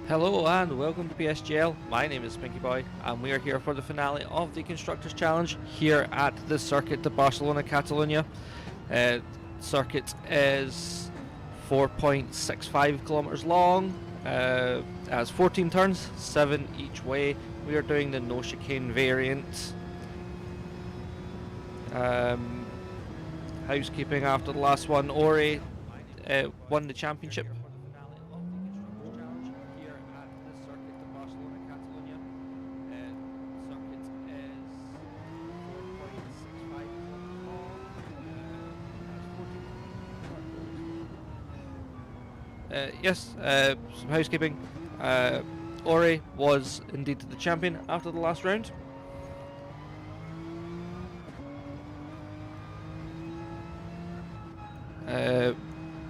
Hello and welcome to PSGL. My name is Pinky Boy and we are here for the finale of the Constructors Challenge here at the circuit de Barcelona, Catalonia. Circuit is 4.65 kilometers long, has 14 turns, 7 each way. We are doing the no chicane variant. Housekeeping after the last one, Ori won the championship. Yes, some housekeeping. Ori was indeed the champion after the last round.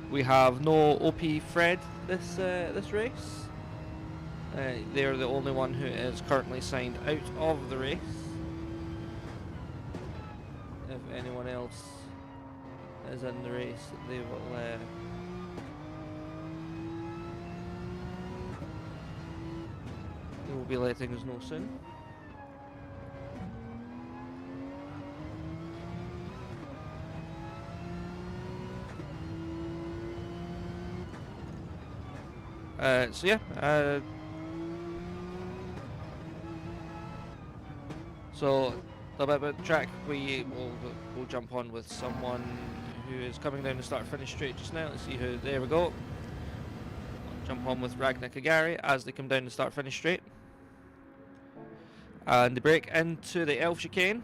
We have no OP Fred this race. They're the only one who is currently signed out of the race. If anyone else is in the race, they will be letting us know soon. So a bit about the track, we'll jump on with someone who is coming down the start-finish straight just now. Let's see who. There we go. Jump on with Ragnar Kagari as they come down the start-finish straight, and they break into the Elf chicane.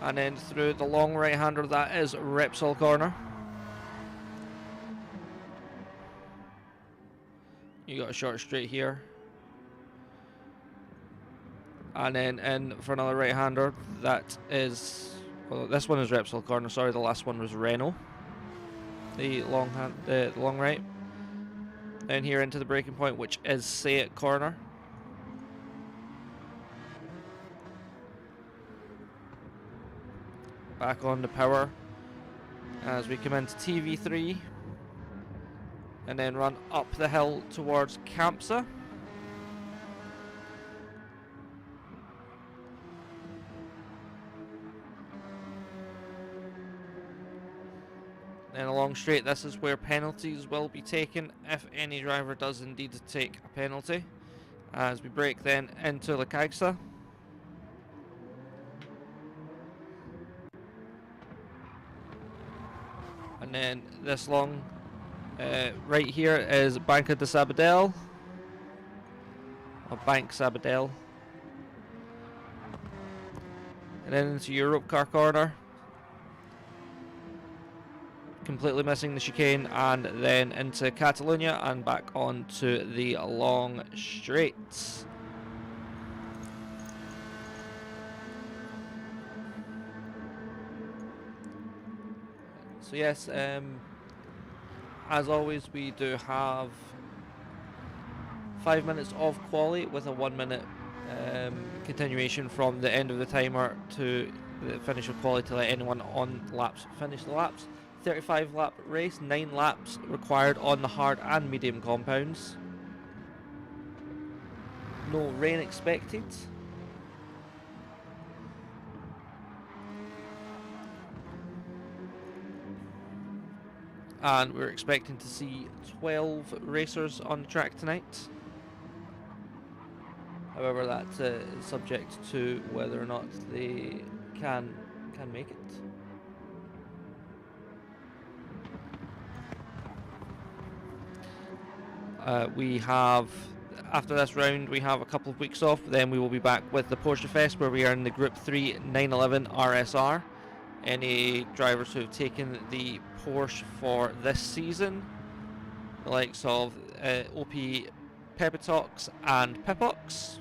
And then through the long right-hander, that is Repsol corner. You got a short straight here. And then in for another right-hander, that is... Well, this one is Repsol corner, sorry, the last one was Renault. The long right. Then here into the braking point, which is Sayat corner. Back on the power as we come into TV3 and then run up the hill towards Campsa. Then along straight, this is where penalties will be taken if any driver does indeed take a penalty, as we break then into La Cagsa. And then this long right here is Banca de Sabadell, or Bank Sabadell. And then into Europe car corner, completely missing the chicane, and then into Catalonia and back onto the long straights. So yes, as always, we do have 5 minutes of quali with a 1 minute continuation from the end of the timer to the finish of quali to let anyone on laps finish the laps. 35 lap race, 9 laps required on the hard and medium compounds. No rain expected. And we're expecting to see 12 racers on the track tonight. However, that is subject to whether or not they can make it. We have, after this round, we have a couple of weeks off. Then we will be back with the Porsche Fest, where we are in the Group 3 911 RSR. Any drivers who have taken the Porsche for this season, the likes of OP Pepitox and Pipox,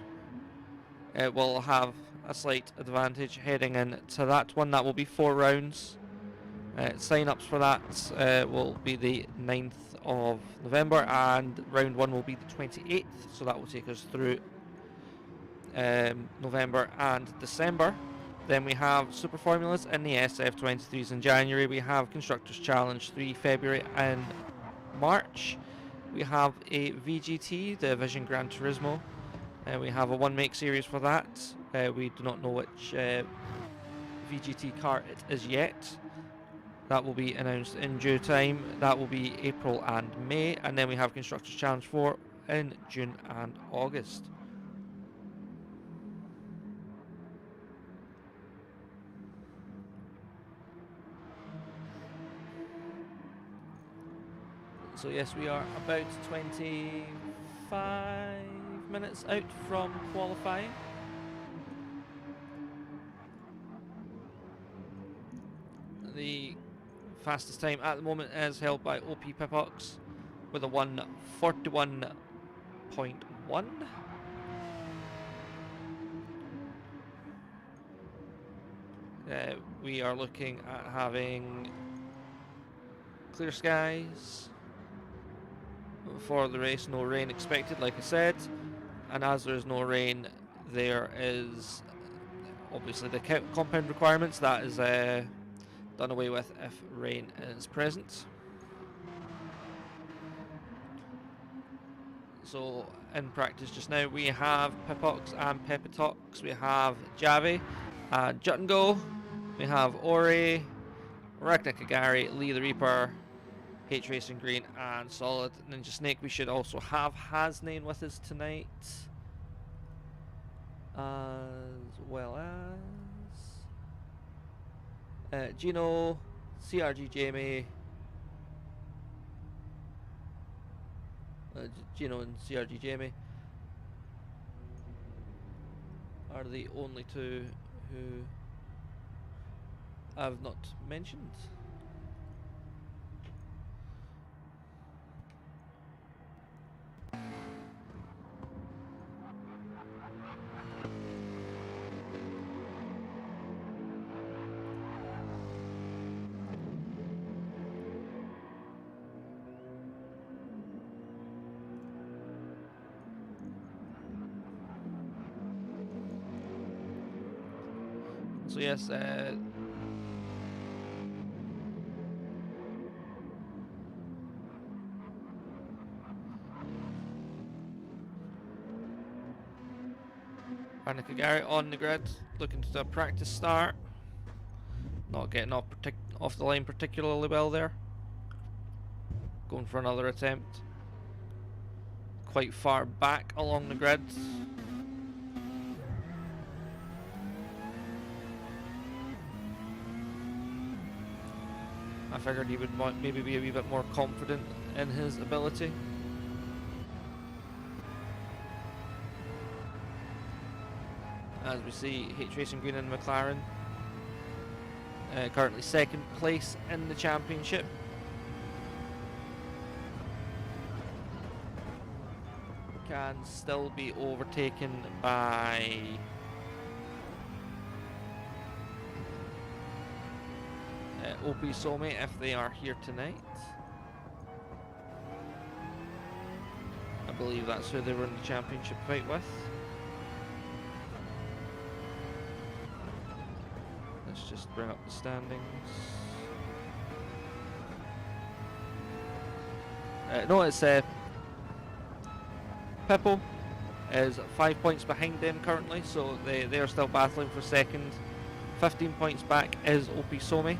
will have a slight advantage heading into that one. That will be 4 rounds. Sign-ups for that will be the 9th of November, and round 1 will be the 28th, so that will take us through November and December. Then we have Super Formulas in the SF23s in January. We have Constructors Challenge 3 February and March. We have a VGT, the Vision Gran Turismo. We have a one-make series for that. We do not know which VGT car it is yet. That will be announced in due time. That will be April and May. And then we have Constructors Challenge 4 in June and August. So yes, we are about 25 minutes out from qualifying. The fastest time at the moment is held by OP Pipox with a 1:41.1. We are looking at having clear skies for the race, no rain expected, like I said. And as there is no rain, there is obviously the compound requirements. That is done away with if rain is present. So in practice just now we have Pipox and Pepitox, we have Javi and Juttengo, we have Ori, Ragnar Kagari, Lee the Reaper, H Racing Green and Solid Ninja Snake. We should also have Hasnain with us tonight, as well as Gino, CRG Jamie, Gino and CRG Jamie are the only two who I've not mentioned. So yes, Ragnar Kagari on the grid, looking to do a practice start. Not getting off the line particularly well there. Going for another attempt. Quite far back along the grid. I figured he would maybe be a wee bit more confident in his ability. As we see H Racing Green and McLaren currently second place in the championship. Can still be overtaken by OP Somi if they are here tonight. I believe that's who they were in the championship fight with. Let's just bring up the standings. No, it's Pippo is 5 points behind them currently, so they are still battling for second. 15 points back is OP Somi.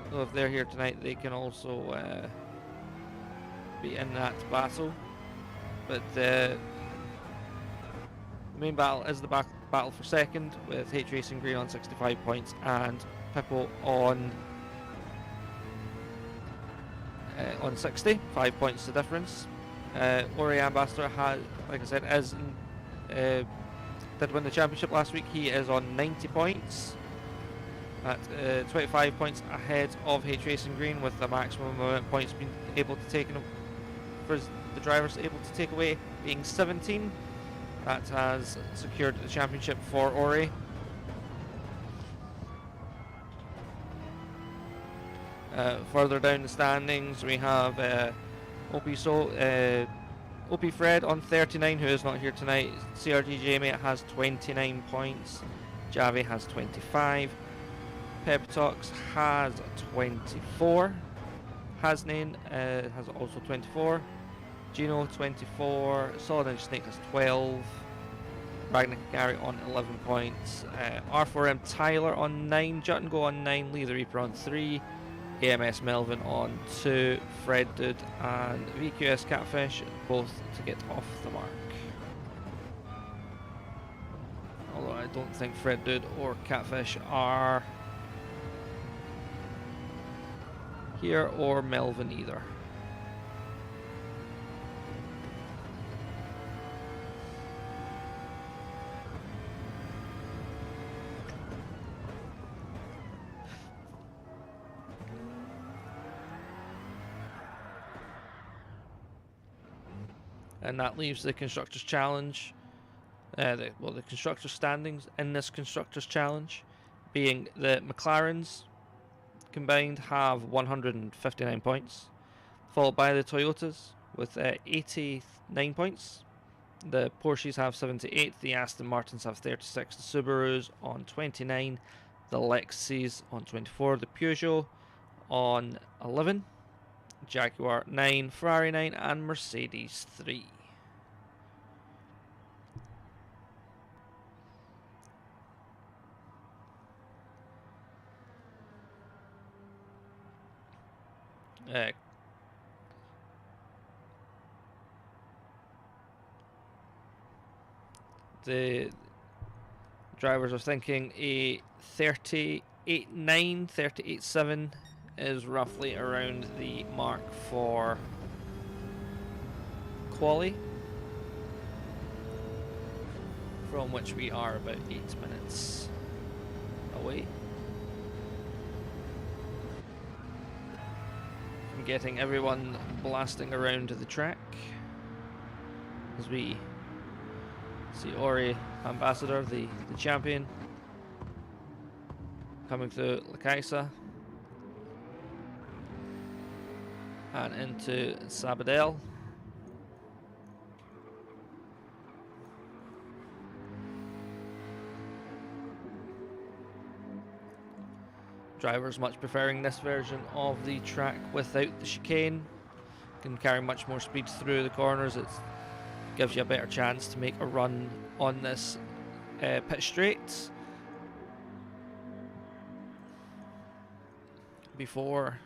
So if they're here tonight, they can also be in that battle. But the main battle is the battle for second, with H Racing Green on 65 points and Pippo on 60, 5 points the difference. Ori Ambassador has, like I said, did win the championship last week. He is on 90 points. At 25 points ahead of H Racing Green, with the maximum amount of points being able to take for the drivers able to take away being 17. That has secured the championship for Ori. Further down the standings, we have OP Fred on 39, who is not here tonight. CRG Jamie has 29 points. Javi has 25. Peptox has 24. Hasnain has also 24. Gino 24. Solid Ninja Snake has 12. Ragnar Gary on 11 points. R4M Tyler on 9. Jut and Go on 9. Lee the Reaper on 3. AMS Melvin on 2. Fred Dude and VQS Catfish both to get off the mark. Although I don't think Fred Dude or Catfish are here, or Melvin either. And that leaves the Constructors Challenge, the Constructors standings in this Constructors Challenge, being the McLarens combined have 159 points, followed by the Toyotas with 89 points. The Porsches have 78, the Aston Martins have 36, the Subarus on 29, the Lexus on 24, the Peugeot on 11, Jaguar 9, Ferrari 9, and Mercedes 3. The drivers are thinking a 38.9, 38.7 is roughly around the mark for quali, from which we are about 8 minutes away from getting everyone blasting around the track as we see Ori Ambassador, the champion, coming through La Caixa and into Sabadell. Drivers much preferring this version of the track without the chicane. Can carry much more speed through the corners. It gives you a better chance to make a run on this pit straight before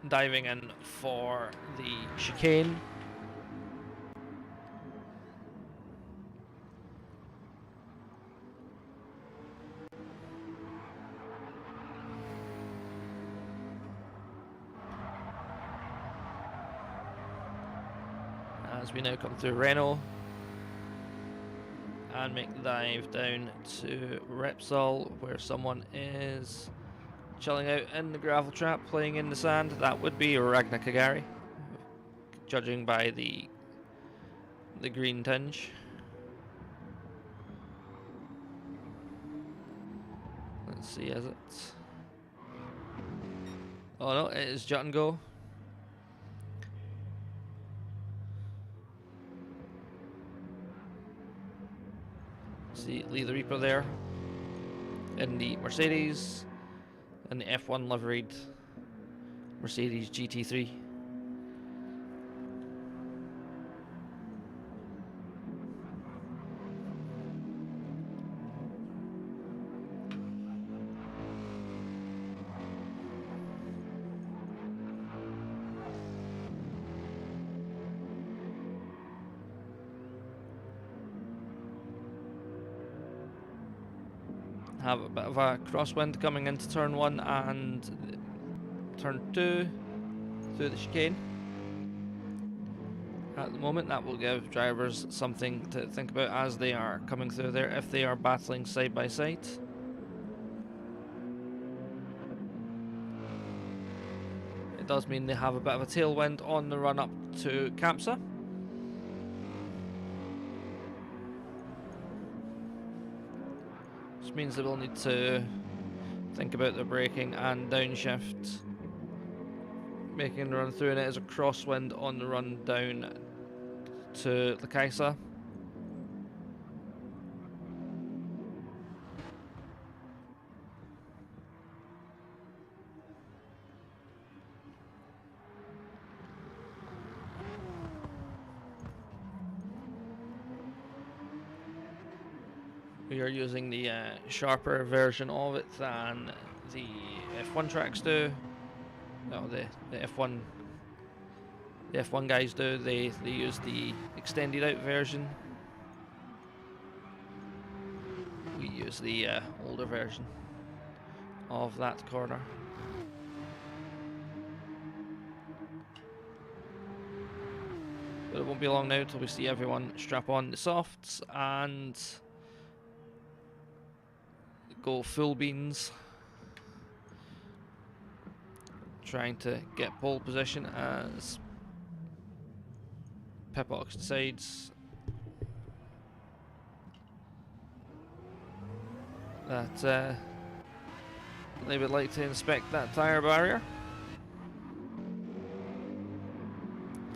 diving in for the chicane. As we now come through Renault and make the dive down to Repsol, where someone is chilling out in the gravel trap, playing in the sand. That would be Ragnar Kagari, judging by the green tinge. Let's see, is it? Oh no, it is Jut and Go. See Lee the Reaper there in the Mercedes, and the F1 liveried Mercedes GT3. Have a bit of a crosswind coming into turn 1 and turn 2 through the chicane. At the moment, that will give drivers something to think about as they are coming through there, if they are battling side by side. It does mean they have a bit of a tailwind on the run up to Capsa. Which means they will need to think about their braking and downshift, making the run through, and it is a crosswind on the run down to the Kaiser. We are using the sharper version of it than the F1 tracks do. No, the F1 guys do. They use the extended out version. We use the older version of that corner. But it won't be long now until we see everyone strap on the softs and go full beans, trying to get pole position as Peppox decides that they would like to inspect that tyre barrier.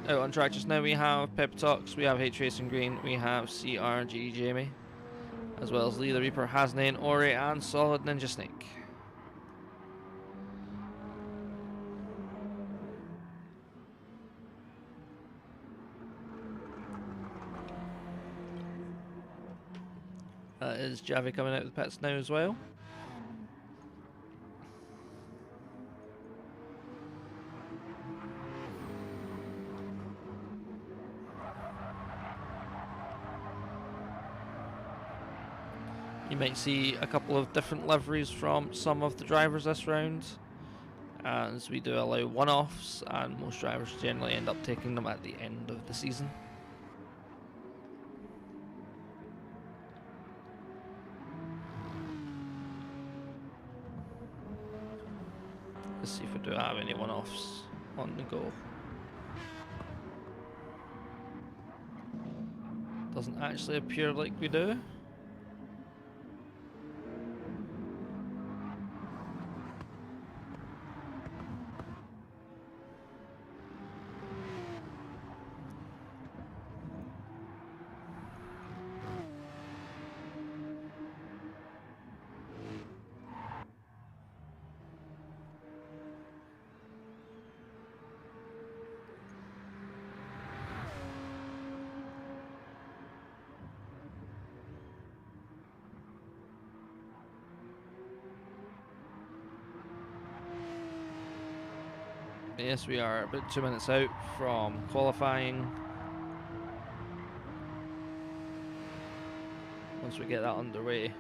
Out on track just now we have Peptox, we have H Racing Green, we have CRG Jamie, as well as Lee the Reaper, Hasnain, Ori and Solid Ninja Snake. That is Javi coming out of the pits now as well. You might see a couple of different liveries from some of the drivers this round, as we do allow one-offs, and most drivers generally end up taking them at the end of the season. Let's see if we do have any one-offs on the go. Doesn't actually appear like we do. Yes, we are about 2 minutes out from qualifying. Once we get that underway,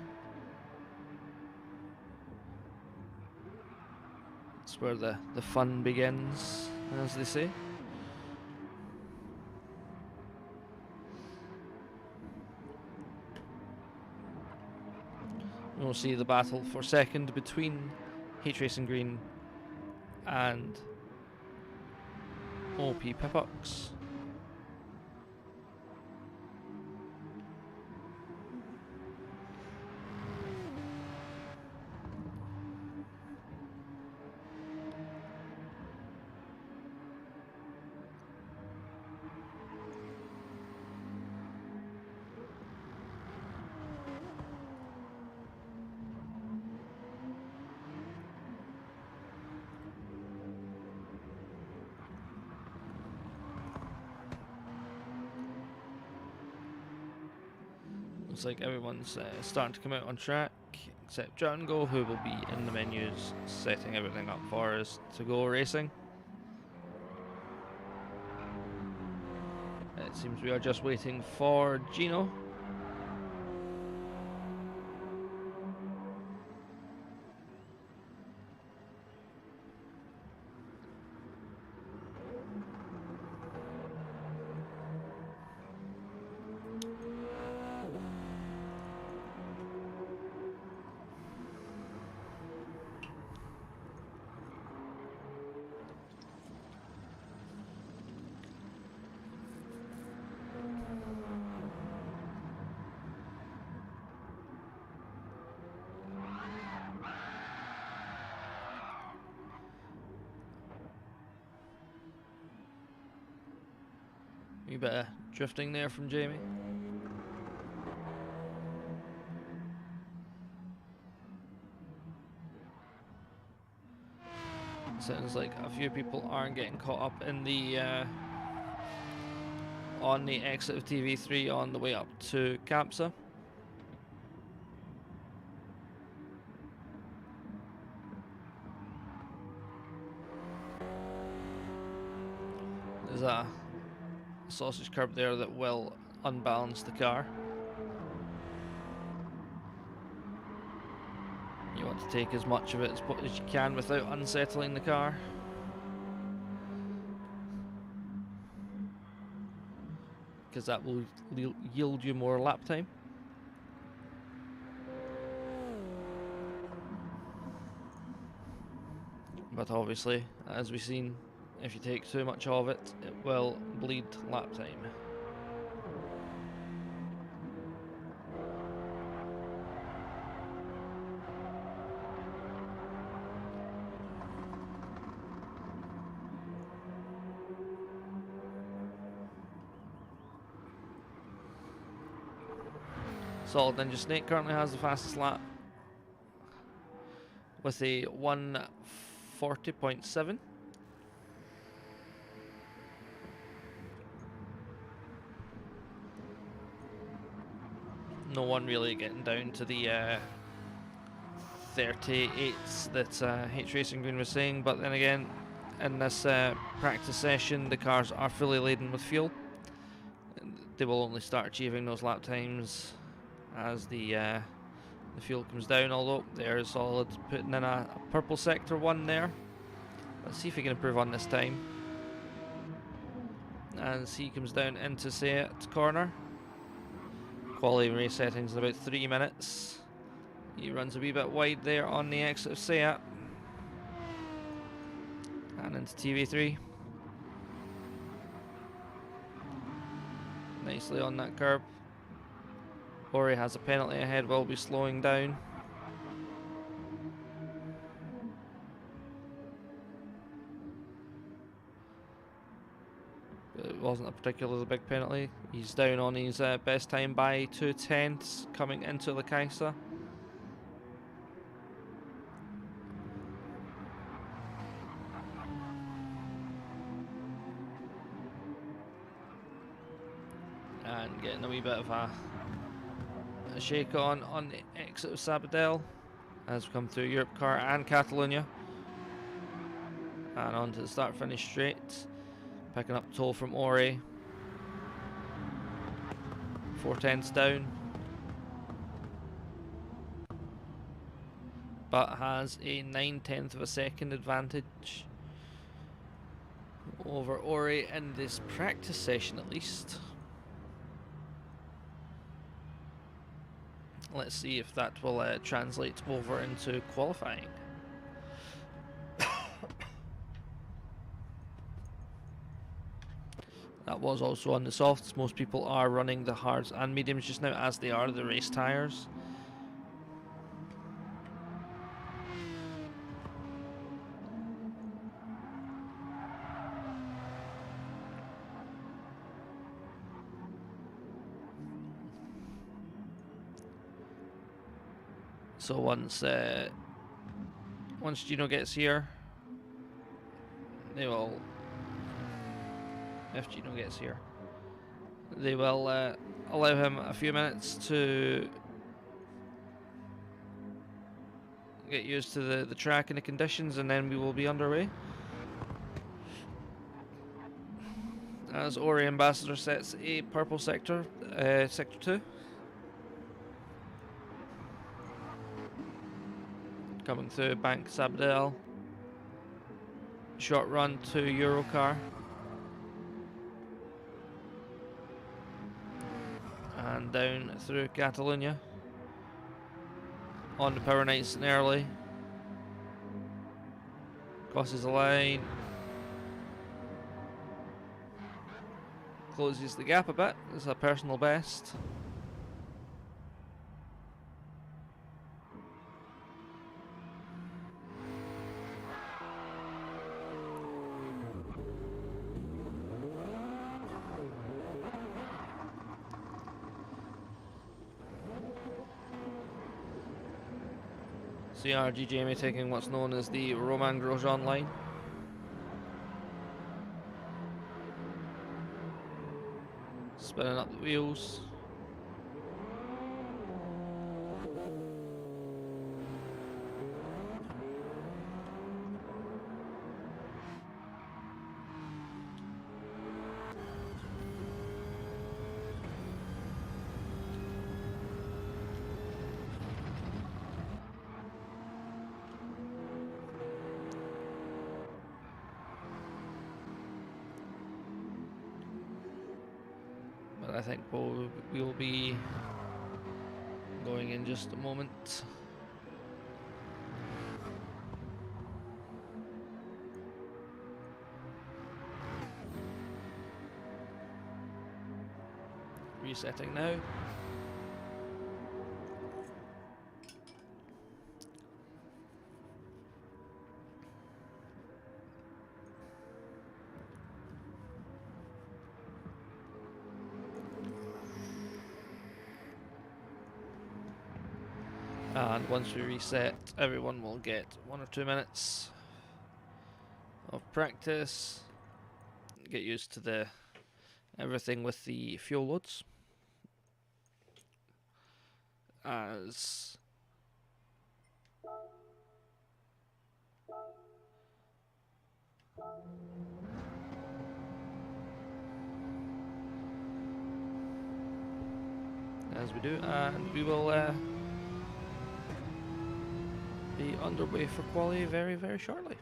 it's where the fun begins, as they say. We'll see the battle for second between H Racing Green and OP Peppox. Looks like everyone's starting to come out on track, except Django, who will be in the menus setting everything up for us to go racing. It seems we are just waiting for Gino. A bit of drifting there from Jamie. Sounds like a few people aren't getting caught up in the on the exit of TV3 on the way up to Capsa. There's a sausage curb there that will unbalance the car. You want to take as much of it as you can without unsettling the car. Because that will yield you more lap time. But obviously, as we've seen, if you take too much of it, it will bleed lap time. Solid Ninja Snake currently has the fastest lap with a 1:40.7. No one really getting down to the 38s that H Racing Green was saying, but then again, in this practice session, the cars are fully laden with fuel. They will only start achieving those lap times as the fuel comes down, although there's Solid putting in a purple sector 1 there. Let's see if he can improve on this time. As he comes down into Seat corner. Quality race settings in about 3 minutes. He runs a wee bit wide there on the exit of Seat. And into TV3. Nicely on that curb. Ori has a penalty ahead, will be slowing down. But it wasn't a particularly big penalty. He's down on his best time by 2/10 coming into the Kaisa. And getting a wee bit of a shake on the exit of Sabadell as we come through Europe Car and Catalonia. And on to the start finish straight. Picking up toll from Ori. 4/10 down. But has a 9/10 of a second advantage over Ori in this practice session at least. Let's see if that will translate over into qualifying. That was also on the softs. Most people are running the hards and mediums just now, as they are the race tyres. So once Gino gets here, they will. If Gino gets here, they will allow him a few minutes to get used to the track and the conditions, and then we will be underway. As Ori Ambassador sets a purple sector, sector 2. Coming through Bank Sabadell. Short run to Eurocar. And down through Catalonia. On the power nights and early. Crosses the line. Closes the gap a bit. It's a personal best. CRG Jamie taking what's known as the Roman Grosjean line. Spinning up the wheels. But I think we'll be going in just a moment. Resetting now. And once we reset, everyone will get 1 or 2 minutes of practice. Get used to everything with the fuel loads. As we do, and we will be underway for quali very, very shortly.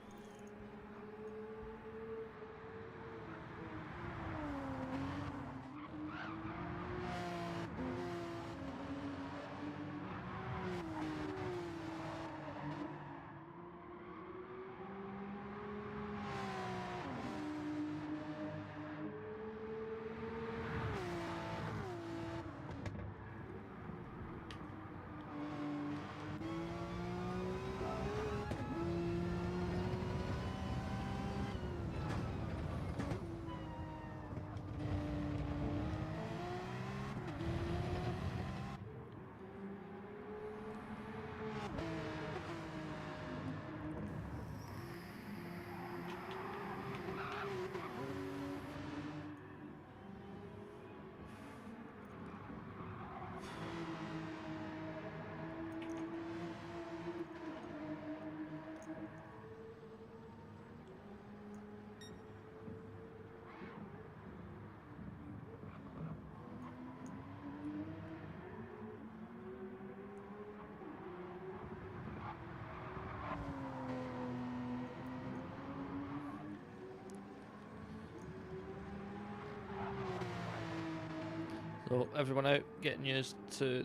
So everyone out, getting used to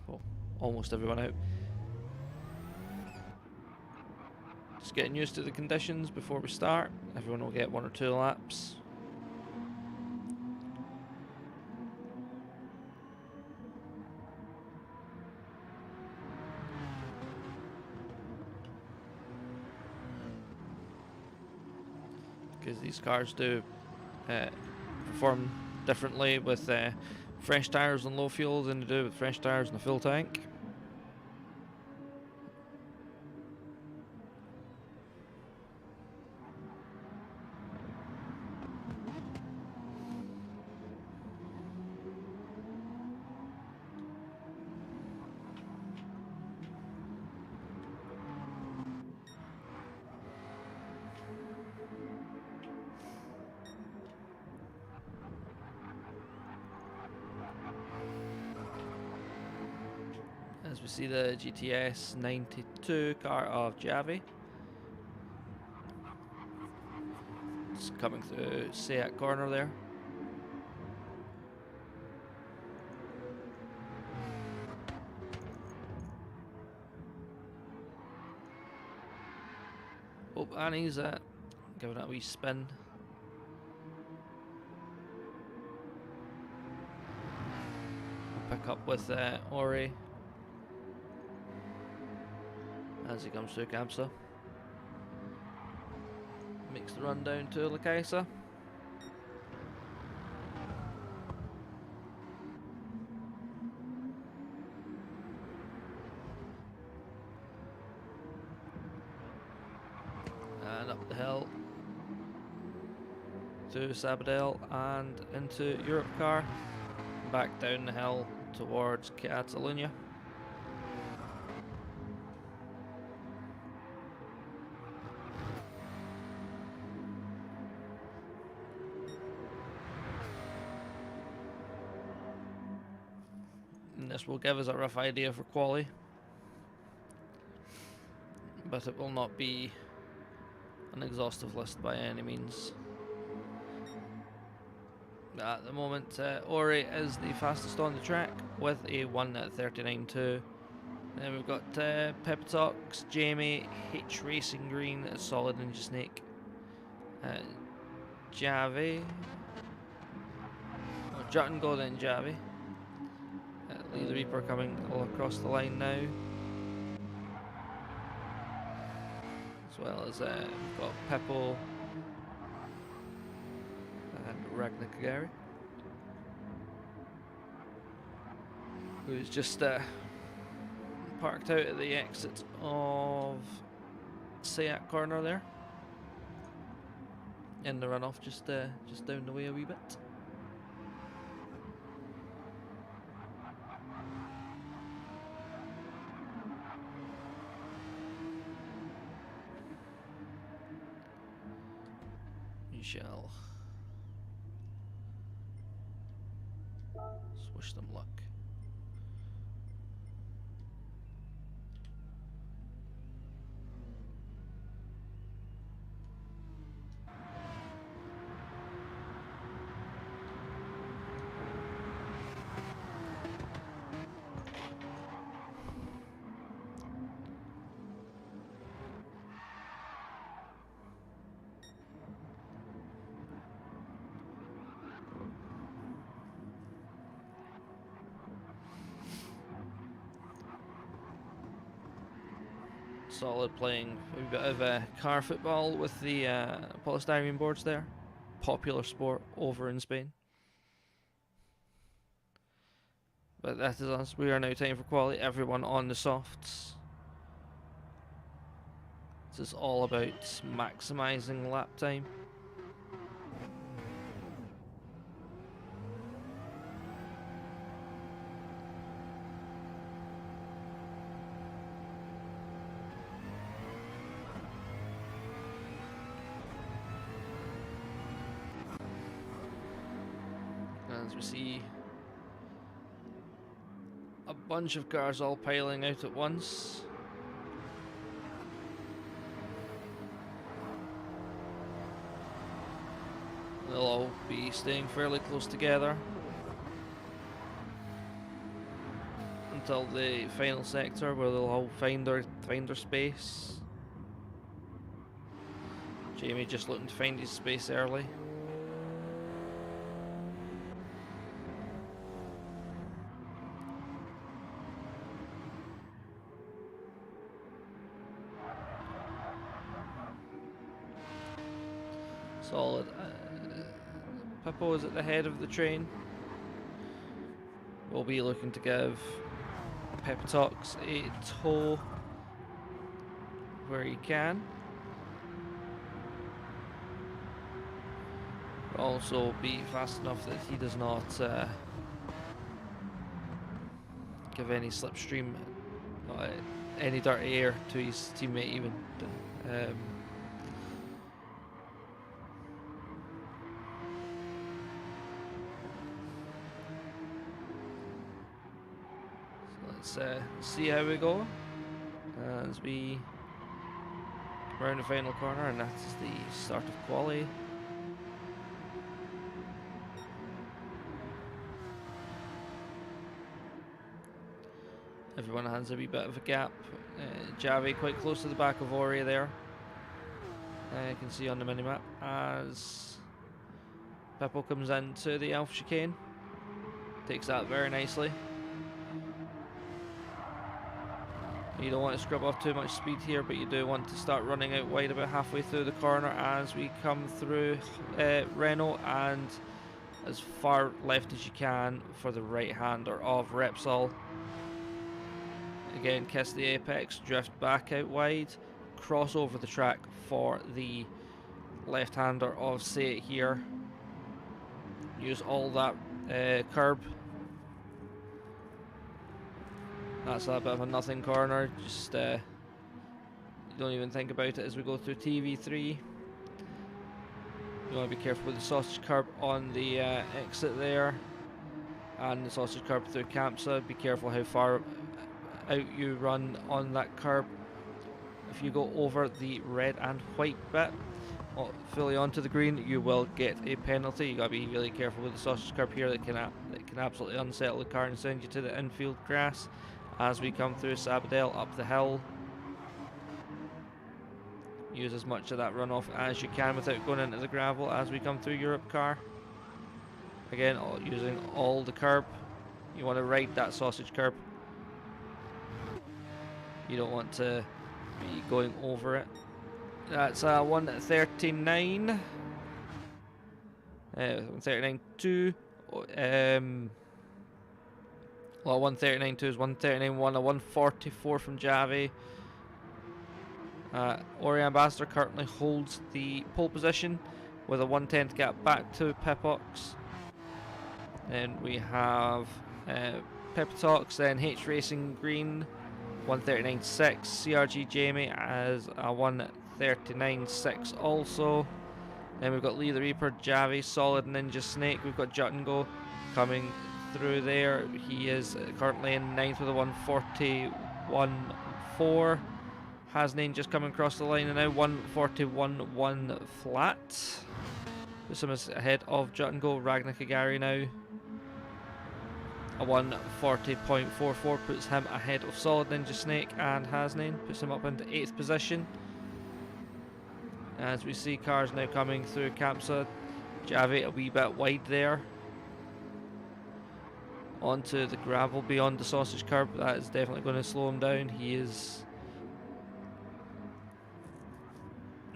well, almost everyone out. Just getting used to the conditions before we start. Everyone will get 1 or 2 laps. Because these cars do perform differently with fresh tyres and low fuel than they do with fresh tyres and a full tank. As we see the GTS 92 car of Javi. Just coming through Seat corner there. Oh, and he's giving it a wee spin. We'll pick up with Ori as he comes through Kamsa. Makes the run down to La Casa. up the hill to Sabadell and into Europcar, back down the hill towards Catalonia. And this will give us a rough idea for quali, but it will not be an exhaustive list by any means. At the moment, Ori is the fastest on the track with a 1:39.2. Then we've got Pepitox, Jamie, H Racing Green, Solid Ninja Snake, Javi, Jutton Golden Javi, Lee the Reaper coming all across the line now, as well as we've got Peppo and Ragnar Kagari, who's just parked out at the exit of Seat Corner there, in the runoff, just down the way a wee bit. We shall wish them luck. Solid playing a bit of car football with the polystyrene boards there. Popular sport over in Spain. But that is us. We are now time for quality. Everyone on the softs. This is all about maximising lap time. As we see a bunch of cars all piling out at once. They'll all be staying fairly close together until the final sector, where they'll all find their space. Jamie just looking to find his space early. Solid. Pippo is at the head of the train. We'll be looking to give Pepitox a tow where he can. Also be fast enough that he does not give any slipstream, any dirty air to his teammate even. Let's see how we go as we come around the final corner, and that's the start of quali. Everyone has a wee bit of a gap. Javi quite close to the back of Ori there. You can see on the minimap as Peppo comes into the Alpha chicane. Takes that very nicely. You don't want to scrub off too much speed here, but you do want to start running out wide about halfway through the corner as we come through Renault, and as far left as you can for the right hander of Repsol. Again, kiss the apex, drift back out wide, cross over the track for the left-hander of say it here. Use all that curb. That's a bit of a nothing corner. Just don't even think about it as we go through TV3. You want to be careful with the sausage curb on the exit there, and the sausage curb through Campsa. Be careful how far out you run on that curb. If you go over the red and white bit fully onto the green, you will get a penalty. You gotta be really careful with the sausage curb here. That can absolutely unsettle the car and send you to the infield grass. As we come through Sabadell up the hill, use as much of that runoff as you can without going into the gravel as we come through Europe car. Again, using all the curb. You want to ride that sausage curb. You don't want to be going over it. That's 139. 139.2. Well, 139.2 is 139.1. A 144 from Javi. Ori Ambassador currently holds the pole position with a 1/10 gap back to Pipox. Then we have Pepitox, then H Racing Green, 139.6. CRG Jamie as a 139.6 also. Then we've got Lee the Reaper, Javi, Solid Ninja Snake. We've got Juttengo coming through there. He is currently in 9th with a 141.4. Hasnain just coming across the line and now 141.1 flat. Puts him ahead of Juttengo. Ragnar Kagari now. A 140.44 puts him ahead of Solid Ninja Snake and Hasnain. Puts him up into 8th position. As we see cars now coming through Campsa. Javi a wee bit wide there. Onto the gravel beyond the sausage curb. That is definitely going to slow him down. He is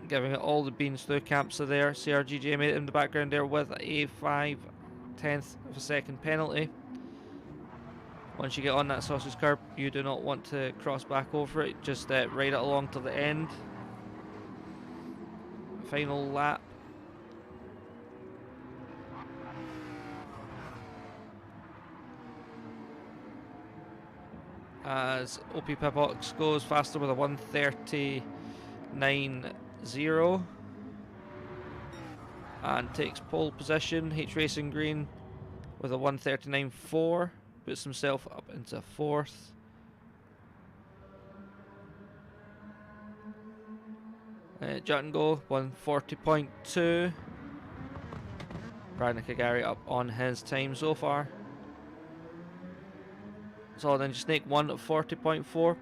giving it all the beans through Campsa there. CRG Jamie in the background there with a 5/10 of a second penalty. Once you get on that sausage curb, you do not want to cross back over it. Just ride it along to the end. Final lap. As OP Pipox goes faster with a 139.0 and takes pole position. H Racing Green with a 139.4 puts himself up into 4th. Juttengo 140.2. Ragnar Kagari up on his time so far. Solid Ninja Snake 140.4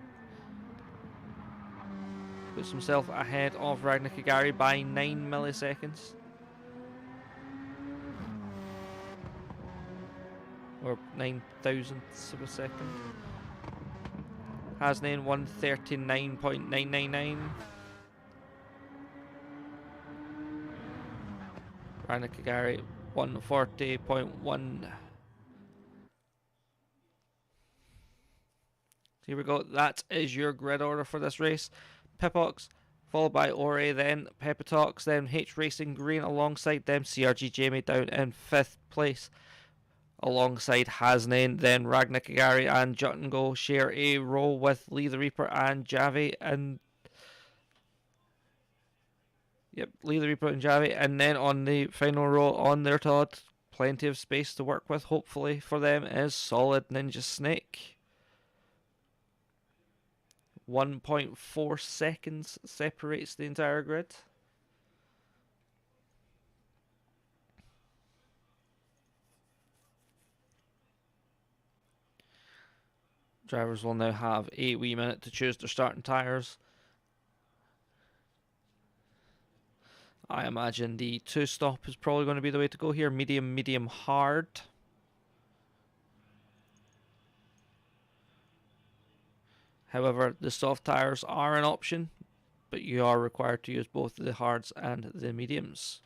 puts himself ahead of Ragnar Kagari by 9 milliseconds. Or 9 thousandths of a second. Hasnain 139.999. Ragnar Kagari 140.1. Here we go. That is your grid order for this race. Pipox, followed by Ore, then Pepitox, then H Racing Green alongside them. CRG Jamie down in 5th place alongside Hasnain. Then Ragnar Kagari and Juttengo share a row with Lee the Reaper and Javi. And yep, Lee the Reaper and Javi. And then on the final row on their Todd, plenty of space to work with, hopefully, for them is Solid Ninja Snake. 1.4 seconds separates the entire grid. Drivers will now have a wee minute to choose their starting tyres. I imagine the 2-stop is probably going to be the way to go here. Medium, medium, hard. However, the soft tyres are an option, but you are required to use both the hards and the mediums.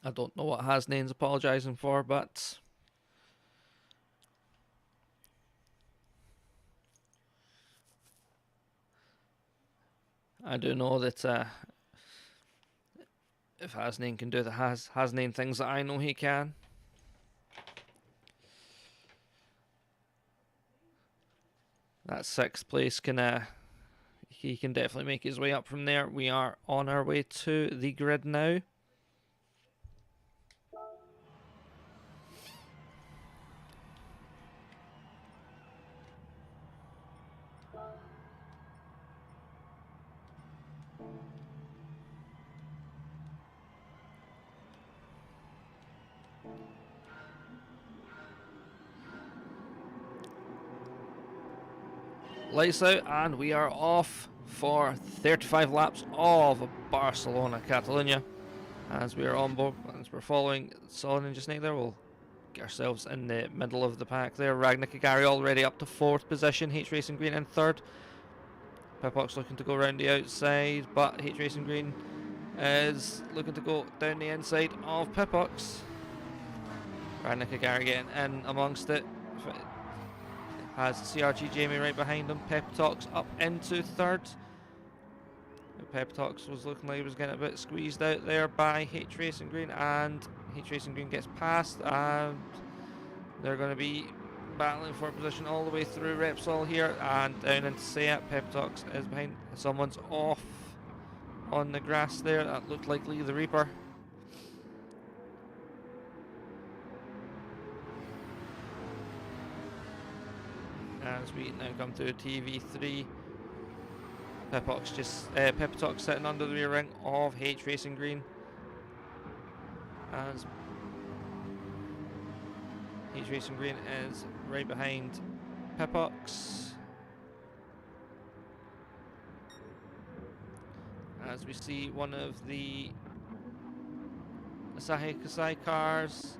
I don't know what Hasnane's apologising for, but I do know that if Hasnane can do the Hasnane things that I know he can. That 6th place he can definitely make his way up from there. We are on our way to the grid now. Lights out, and we are off for 35 laps of Barcelona, Catalunya. As we are on board, as we're following Solid Ninja Snake there, we'll get ourselves in the middle of the pack there. Ragnar Kagari already up to 4th position, H Racing Green in 3rd. Peppox looking to go around the outside, but H Racing Green is looking to go down the inside of Peppox. Ragnar Kagari getting in amongst it. Has CRG Jamie right behind him. Peptox up into 3rd. Peptox was looking like he was getting a bit squeezed out there by H Racing Green, and H Racing Green gets past, and they're going to be battling for position all the way through Repsol here and down into Seat. Peptox is behind. Someone's off on the grass there. That looked like Lee the Reaper. As we now come to TV3, Peptox sitting under the rear ring of H Racing Green, as H Racing Green is right behind Peppox. As we see one of the Asahi Kasai cars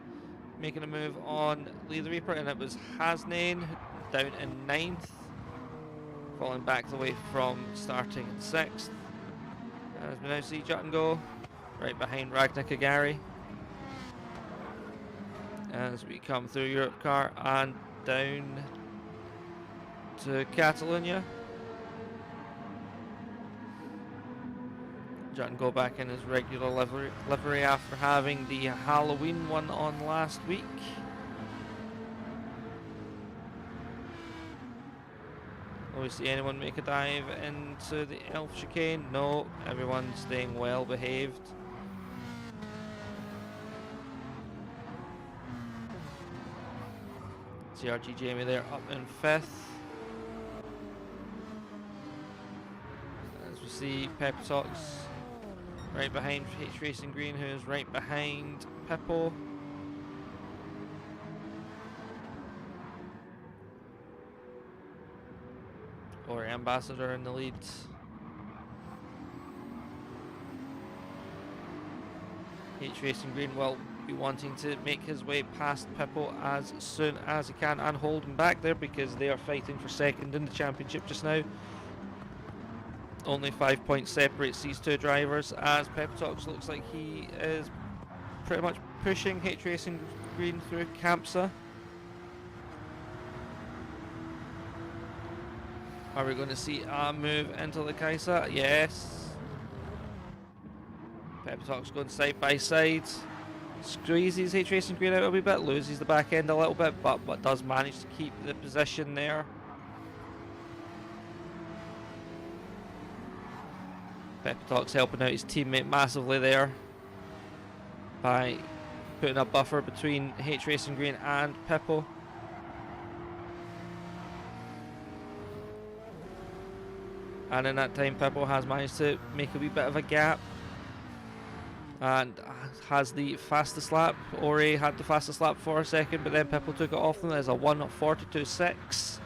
making a move on Lee the Reaper, and it was Hasnane down in 9th, falling back the way from starting in 6th. As we now see Jut go right behind Ragnar Kagari as we come through Europe car and down to Catalunya. Jut go back in his regular livery after having the Halloween one on last week. Will we see anyone make a dive into the Elf Chicane? No, everyone's staying well behaved. CRG Jamie there up in 5th. As we see Peptox right behind H Racing Green, who is right behind Peppo. Or Ambassador in the lead. H Racing Green will be wanting to make his way past Pippo as soon as he can and hold him back there, because they are fighting for 2nd in the championship just now. Only 5 points separates these two drivers, as Peptox looks like he is pretty much pushing H Racing Green through Campsa. Are we going to see a move into the Kaisa? Yes. Peptox going side by side. Squeezes H Racing Green out a wee bit, loses the back end a little bit, but does manage to keep the position there. Peptox helping out his teammate massively there by putting a buffer between H Racing Green and Pippo. And in that time, Pippo has managed to make a wee bit of a gap and has the fastest lap. Ori had the fastest lap for a second, but then Pippo took it off them. There's a 1:42.6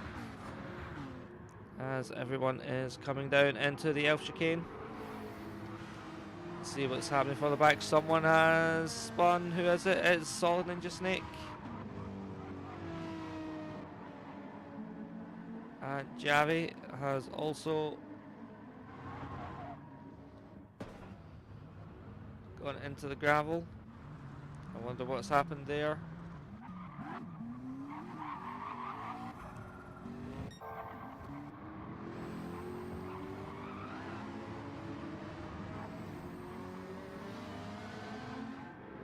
as everyone is coming down into the Elf Chicane. Let's see what's happening for the back. Someone has spun. Who is it? It's Solid Ninja Snake. And Javi has also Gone into the gravel. I wonder what's happened there.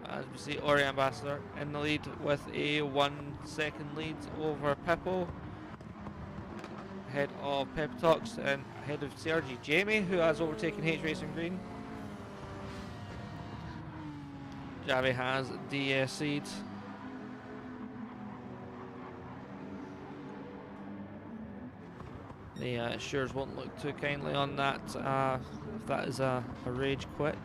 As we see, Ori Ambassador in the lead with a 1 second lead over Pippo. Ahead of Pep Talks and ahead of CRG Jamie, who has overtaken H Racing Green. Javi has DSC'd. The Sures won't look too kindly on that if that is a rage quit.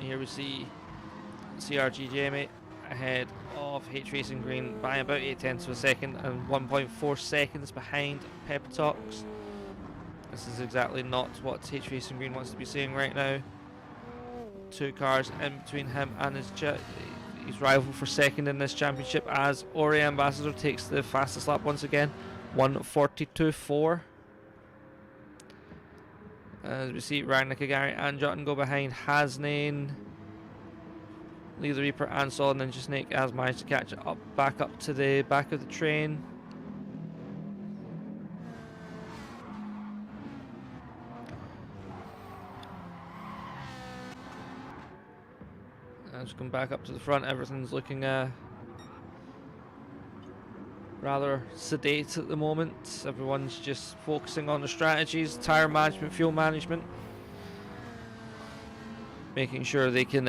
Here we see CRG Jamie ahead of H Racing Green by about 0.8 of a second and 1.4 seconds behind Pep Talks. This is exactly not what H Racing Green wants to be seeing right now. 2 cars in between him and his rival for second in this championship, as Ori Ambassador takes the fastest lap once again, 1:42.4. As we see Ragnar Kagari and Jotun go behind. Hasnain, Lee the Reaper and Solid Ninja Snake has managed to catch up back up to the back of the train. As we come back up to the front, everything's looking rather sedate at the moment. Everyone's just focusing on the strategies, tyre management, fuel management, making sure they can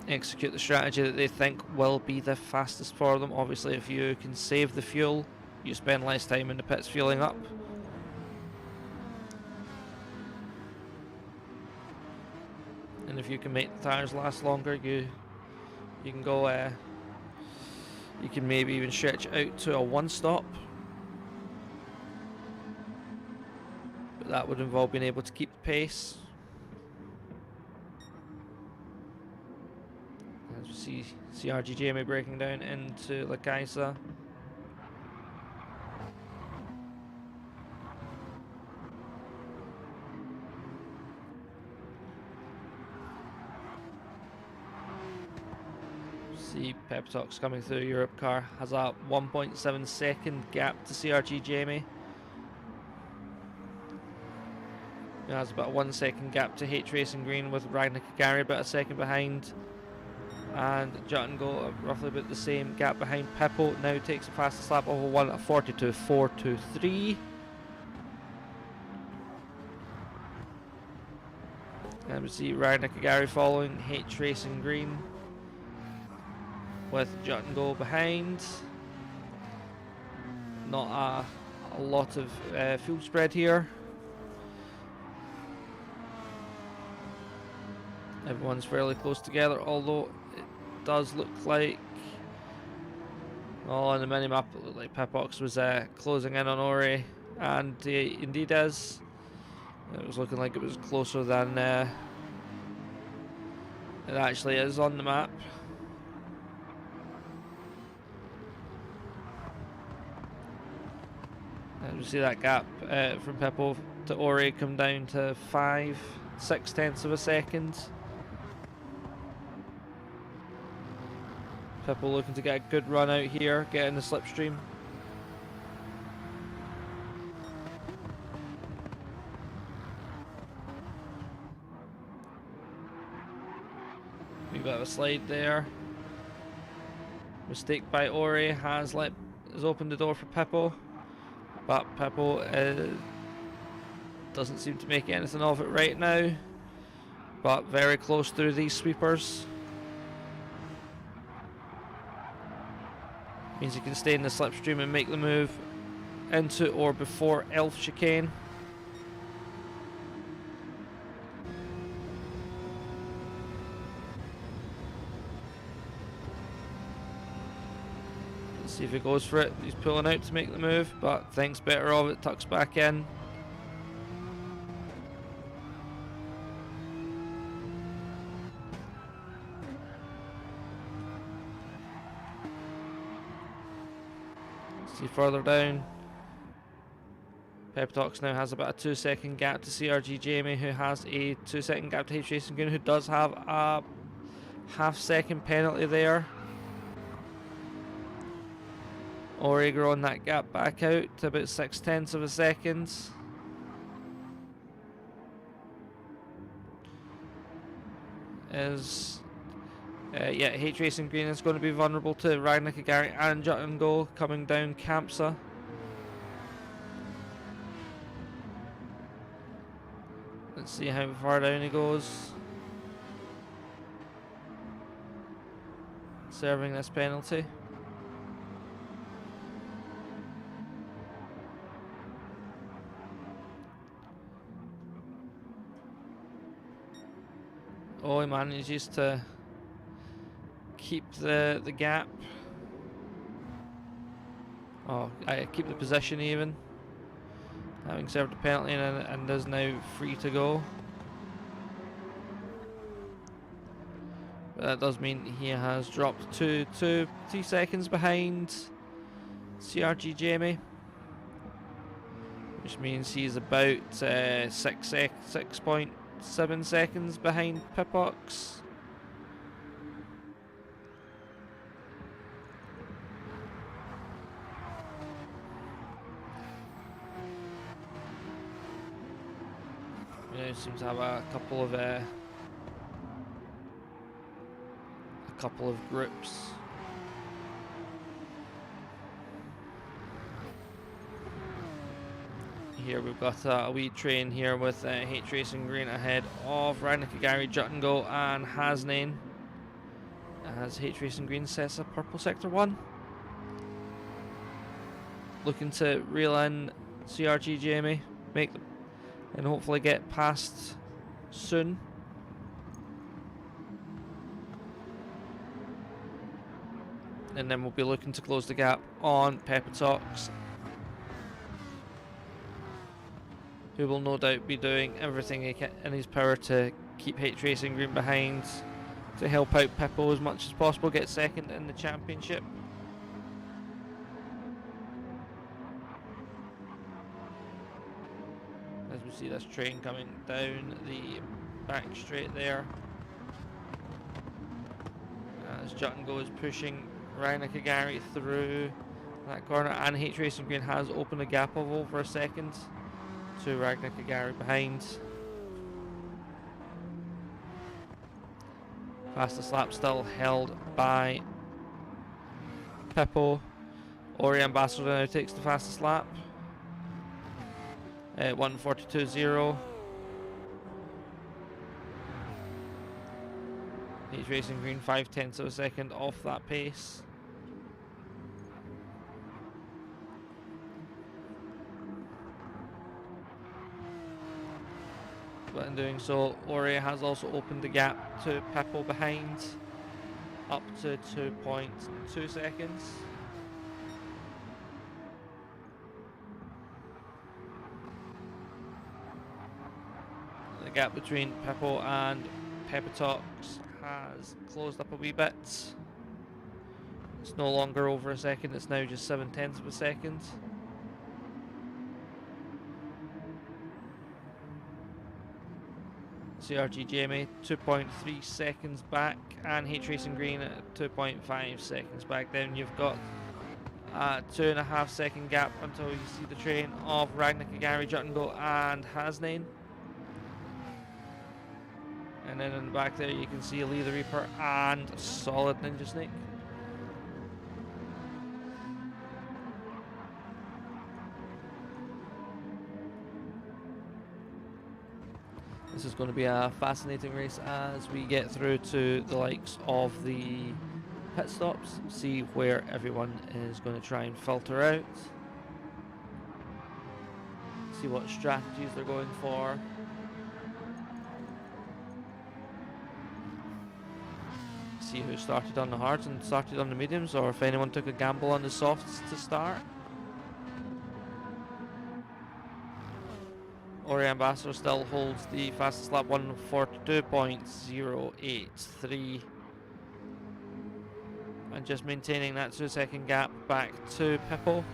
execute the strategy that they think will be the fastest for them. Obviously, if you can save the fuel, you spend less time in the pits fueling up. And if you can make the tyres last longer, you can go you can maybe even stretch out to a 1-stop, but that would involve being able to keep the pace. As we see CRG Jamie breaking down into La Caixa. See Pep Talks coming through. Europe car has a 1.7 second gap to CRG Jamie. He has about a 1 second gap to H Racing Green, with Ragnar Kagari about a second behind. And Jotun go roughly about the same gap behind. Pippo now takes a fastest lap over 1 at 42.423. And we see Ragnar Kagari following H Racing Green, with Jotun go behind. Not a lot of fuel spread here. Everyone's fairly close together, although it does look like, on the minimap, it looked like Pepox was closing in on Ori, and indeed is. It was looking like it was closer than it actually is on the map. And we see that gap from Pippo to Ori come down to 5/6 of a second. Pippo looking to get a good run out here, get in the slipstream. Wee bit of a slide there. Mistake by Ori has opened the door for Pippo, but Pippo doesn't seem to make anything of it right now, but very close through these sweepers. Means he can stay in the slipstream and make the move into or before Elf Chicane. Let's see if he goes for it. He's pulling out to make the move, but thinks better of it, tucks back in. See further down, Peptox now has about a 2-second gap to CRG Jamie, who has a 2-second gap to H Racing Green, who does have a half-second penalty there. Ori growing that gap back out to about 0.6 of a second. Yeah, H Racing Green is going to be vulnerable to Ragnar Kagari and Jutton Go coming down Campsa. Let's see how far down he goes. Serving this penalty. Oh, he manages to keep the gap. Oh, I keep the position even. Having served a penalty and is now free to go. But that does mean he has dropped to 3 seconds behind CRG Jamie, which means he's about 6.7 seconds behind Pipox. Seems to have a couple of groups. Here we've got a wee train here with H Racing Green ahead of Ragnar Kagari, Jutton Go and Hasnain, as H Racing Green sets up purple sector 1. Looking to reel in CRG Jamie, and hopefully get past soon. And then we'll be looking to close the gap on Peptox, who will no doubt be doing everything in his power to keep H Racing Green behind, to help out Pippo as much as possible, get second in the championship. As we see this train coming down the back straight there, as Jutton Go is pushing Ragnar Kagari through that corner, and H Racing Green has opened a gap of over a second to Ragnar Kagari behind. Fastest lap still held by Pippo. Ori Ambassador now takes the fastest lap at 1:42.0. H Racing Green 0.5 of a second off that pace. But in doing so, Ori has also opened the gap to Pippo behind, up to 2.2 seconds. The gap between Pippo and Peptox has closed up a wee bit. It's no longer over a second, it's now just 0.7 of a second. CRG Jamie 2.3 seconds back, and H Racing Green at 2.5 seconds back. Then you've got a 2.5 second gap until you see the train of Ragnar Kagari, Jutton Go and Hasnain. And then in the back there you can see Lee the Reaper and Solid Ninja Snake. This is going to be a fascinating race as we get through to the likes of the pit stops, see where everyone is going to try and filter out, see what strategies they're going for. See who started on the hards and started on the mediums, or if anyone took a gamble on the softs to start. Ori Ambassador still holds the fastest lap, 1:42.083, and just maintaining that 2 second gap back to Pippo.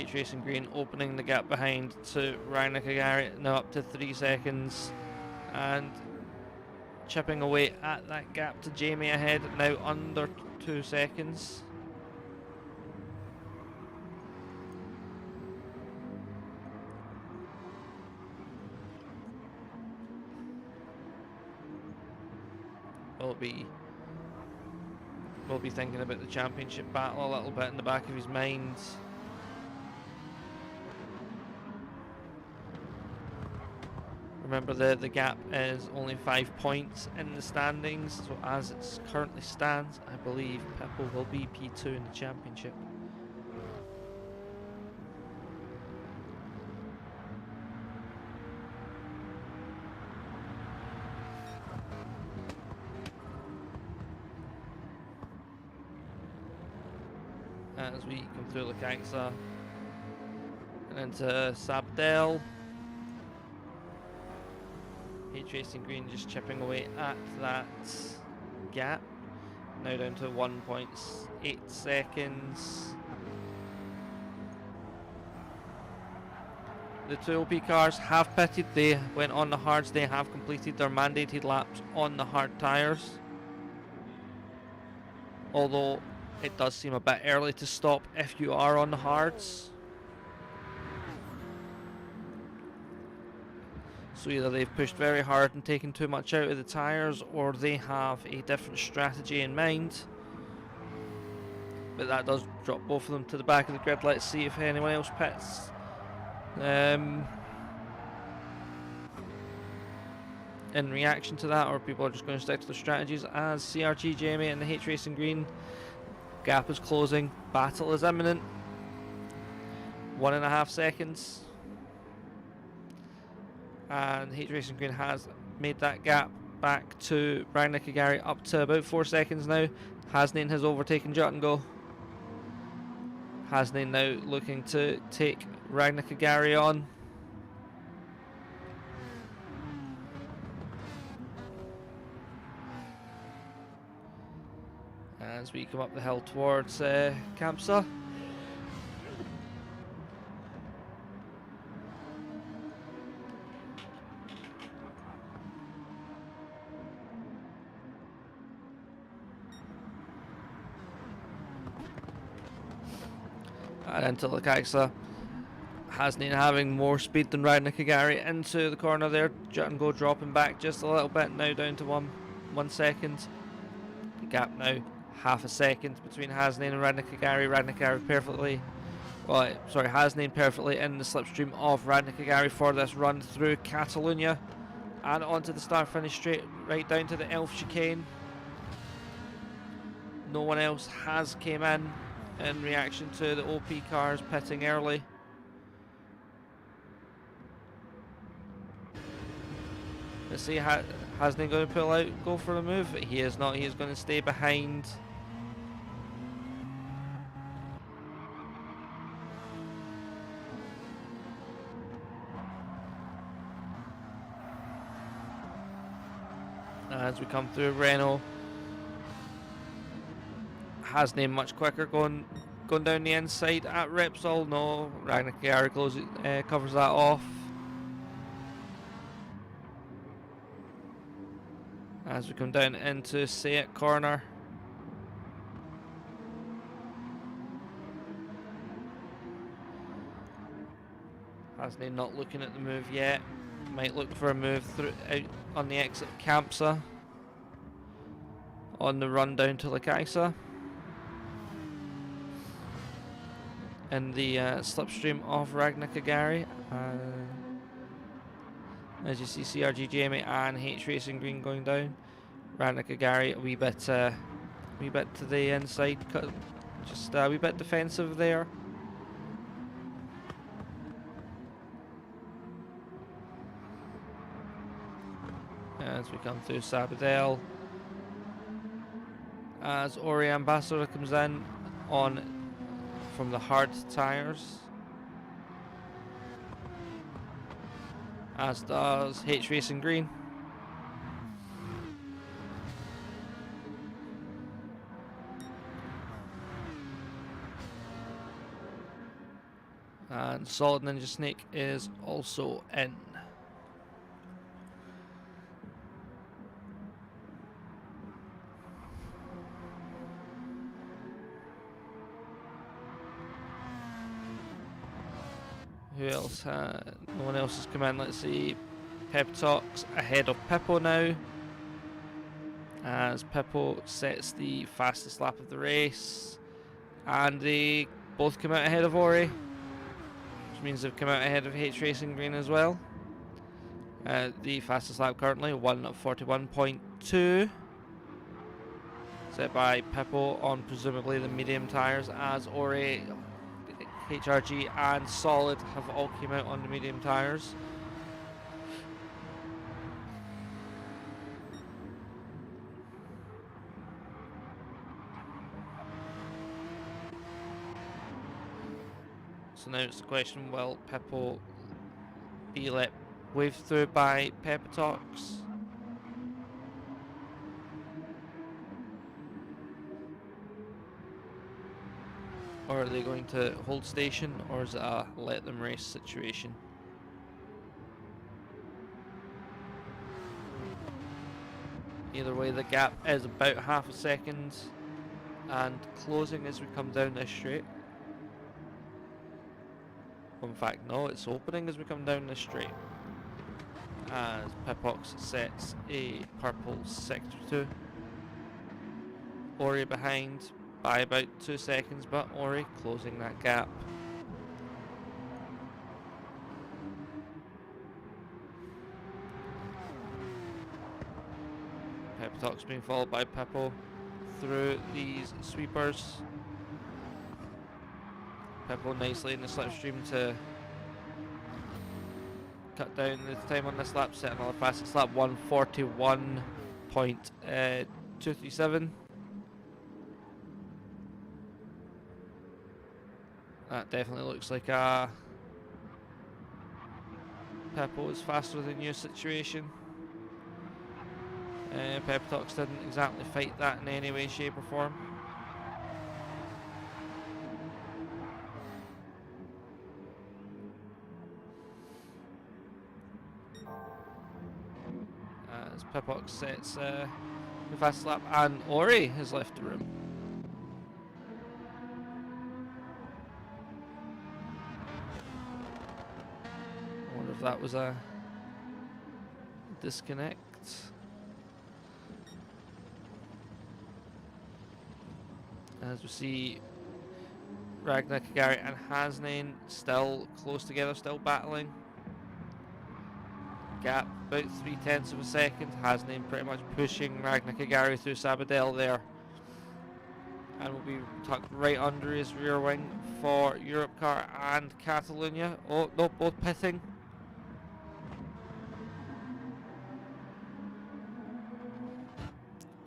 H Racing Green opening the gap behind to Ryan Nakagari, now up to 3 seconds, and chipping away at that gap to Jamie ahead, now under 2 seconds. Will be thinking about the championship battle a little bit in the back of his mind. Remember, the gap is only 5 points in the standings, so as it currently stands, I believe Pippo will be P2 in the championship. As we come through Lacaixa and into Sabdell. H Racing Green just chipping away at that gap. Now down to 1.8 seconds. The two OP cars have pitted. They went on the hards. They have completed their mandated laps on the hard tyres. Although it does seem a bit early to stop if you are on the hards. So either they've pushed very hard and taken too much out of the tyres, or they have a different strategy in mind. But that does drop both of them to the back of the grid. Let's see if anyone else pits. In reaction to that, or people are just going to stick to their strategies, as CRG Jamie and the H Racing Green. Gap is closing, battle is imminent. 1.5 seconds. And H Racing Green has made that gap back to Brian Nakagari up to about 4 seconds now. Hasnain has overtaken Juttengo. Hasnain now looking to take Ryan Nakagari on. As we come up the hill towards Campsa. And into Lacaixa. Hasnain having more speed than Ryan Nakagari into the corner there. Juttengo dropping back just a little bit, now down to 1 second. The gap now half a second between Hasnain and Ryan Nakagari. Ryan Nakagari perfectly, Hasnain perfectly in the slipstream of Ryan Nakagari for this run through Catalonia and onto the start finish straight right down to the Elf chicane. No one else has came in reaction to the OP cars pitting early. Let's see, Hasnain going to pull out, go for a move? He is not, he is going to stay behind. As we come through Renault. Hasnain much quicker going down the inside at Repsol. No, Ryan Nakagari covers that off. As we come down into Sayet corner. Hasnain not looking at the move yet. Might look for a move through out on the exit of Campsa. On the run down to Lacaixa. In the slipstream of Ragnar Nakagari. As you see, CRG Jamie and H Racing Green going down. Ragnar Nakagari a wee bit to the inside, just a wee bit defensive there. As we come through Sabadell, as Ori Ambassador comes in on from the hard tyres, as does H Racing Green. and Solid Ninja Snake is also in. Who else? No one else has come in. Let's see. Pep Talks ahead of Pippo now, as Pippo sets the fastest lap of the race, and they both come out ahead of Ori, which means they've come out ahead of H Racing Green as well. The fastest lap currently 1:41.2, set by Pippo on presumably the medium tyres, as Ori, HRG and Solid have all came out on the medium tyres. So now it's the question, will Pippo be let wave through by Pepper Talks? Or are they going to hold station, or is it a let them race situation? Either way, the gap is about half a second and closing as we come down this straight. Well, in fact, no, it's opening as we come down this straight, as Pipox sets a purple sector 2. Ori behind by about 2 seconds, but Ori closing that gap. Peptalk's being followed by Pippo through these sweepers. Pippo nicely in the slipstream to cut down the time on this lap, setting another fastest lap 1:41.237. That definitely looks like a Pippo is faster than you situation. Pep Talks didn't exactly fight that in any way, shape or form. As Pipox sets the fast lap, and Ori has left the room. I wonder if that was a disconnect. As we see Ragnar Kagari and Hasnain still close together, still battling. Gap about 0.3 of a second. Hasnain pretty much pushing Ragnar Kagari through Sabadell there, and will be tucked right under his rear wing for Europe Car and Catalunya. Oh no, both pitting.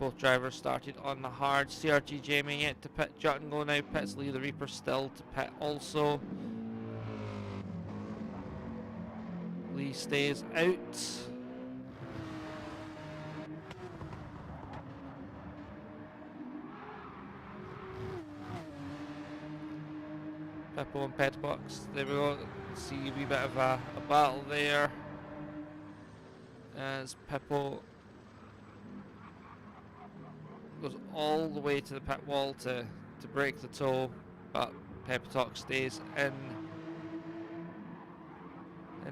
Both drivers started on the hard. CRG Jamie yet to pit. Juttengo now pits. Lee the Reaper still to pit also. Lee stays out. Pippo and Petbox. There we go. See a wee bit of a battle there, as Pippo goes all the way to the pit wall to break the toe, but Peptalk stays in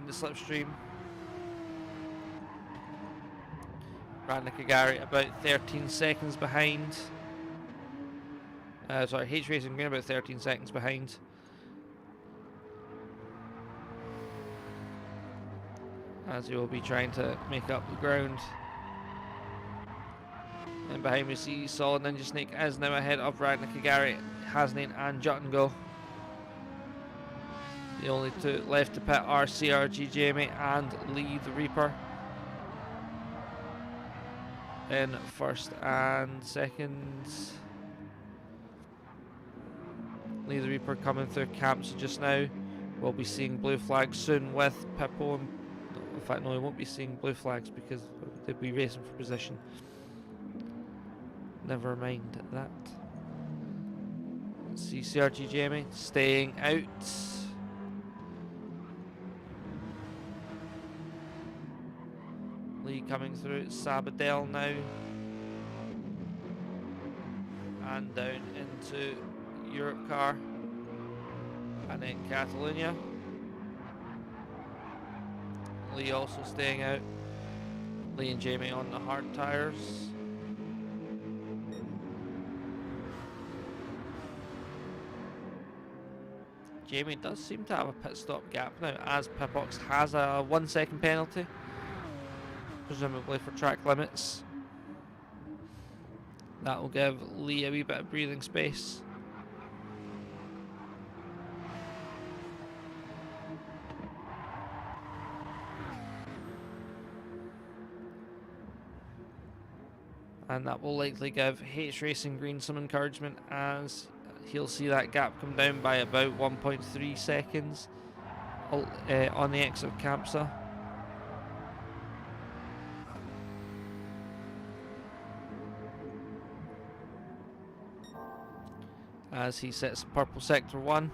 the slipstream. Ragnar Kagari about 13 seconds behind. Sorry, H Racing Green about 13 seconds behind. As he will be trying to make up the ground. And behind we see Solid Ninja Snake is now ahead of Ragnar Kagari, Hasnain and Juttengo. The only two left to pit are CRG Jamie and Lee the Reaper in first and second. Lee the Reaper coming through camps just now. We'll be seeing blue flags soon with Pippo and... In fact, no, we won't be seeing blue flags because they'll be racing for position. Never mind that. Let's see CRG Jamie staying out. Lee coming through Sabadell now. And down into Europe car. And then Catalonia. Lee also staying out. Lee and Jamie on the hard tyres. Jamie does seem to have a pit stop gap now, as Pipox has a 1 second penalty, presumably for track limits. That will give Lee a wee bit of breathing space. And that will likely give H Racing Green some encouragement, as he'll see that gap come down by about 1.3 seconds on the exit of Campsa. As he sets purple sector 1.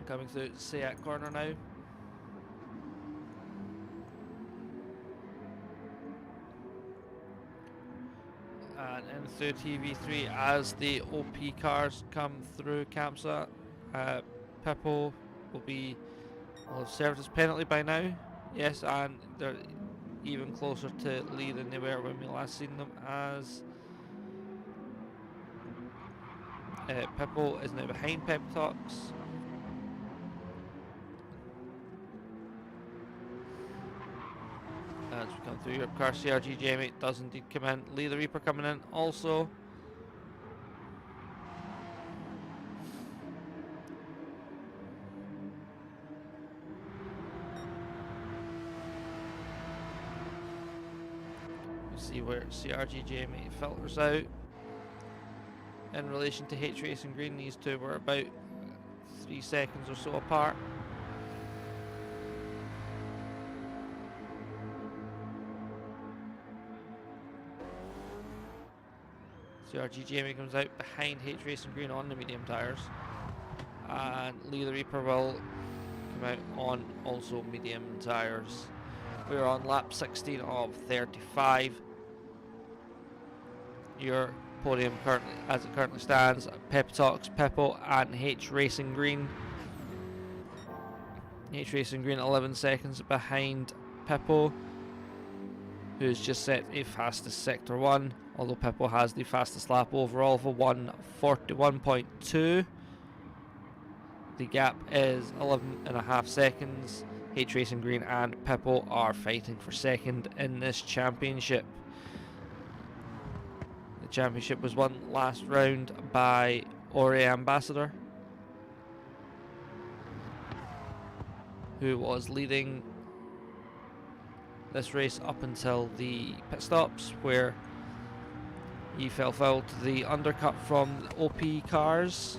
Coming through Seat corner now. And in through TV3 as the OP cars come through Campsa. Pippo will have served his penalty by now. Yes, and they're even closer to Lee than they were when we last seen them, as Pippo is now behind Pep Talks. As we come through Europe car, CRG Jamie does indeed come in. Lee the Reaper coming in also. We see where CRG Jamie filters out. In relation to H Racing Green, these two were about 3 seconds or so apart. CRG Jamie comes out behind H Racing Green on the medium tyres, and Lee the Reaper will come out on also medium tyres. We're on lap 16 of 35. Your podium currently, as it currently stands, Pep Talks, Peppo and H Racing Green. H Racing Green 11 seconds behind Peppo, who's just set a fastest sector 1, although Pippo has the fastest lap overall for 1:41.2. The gap is 11.5 seconds. H Racing Green and Pippo are fighting for second in this championship. The championship was won last round by Ore Ambassador, who was leading this race up until the pit stops, where he fell foul to the undercut from the OP cars.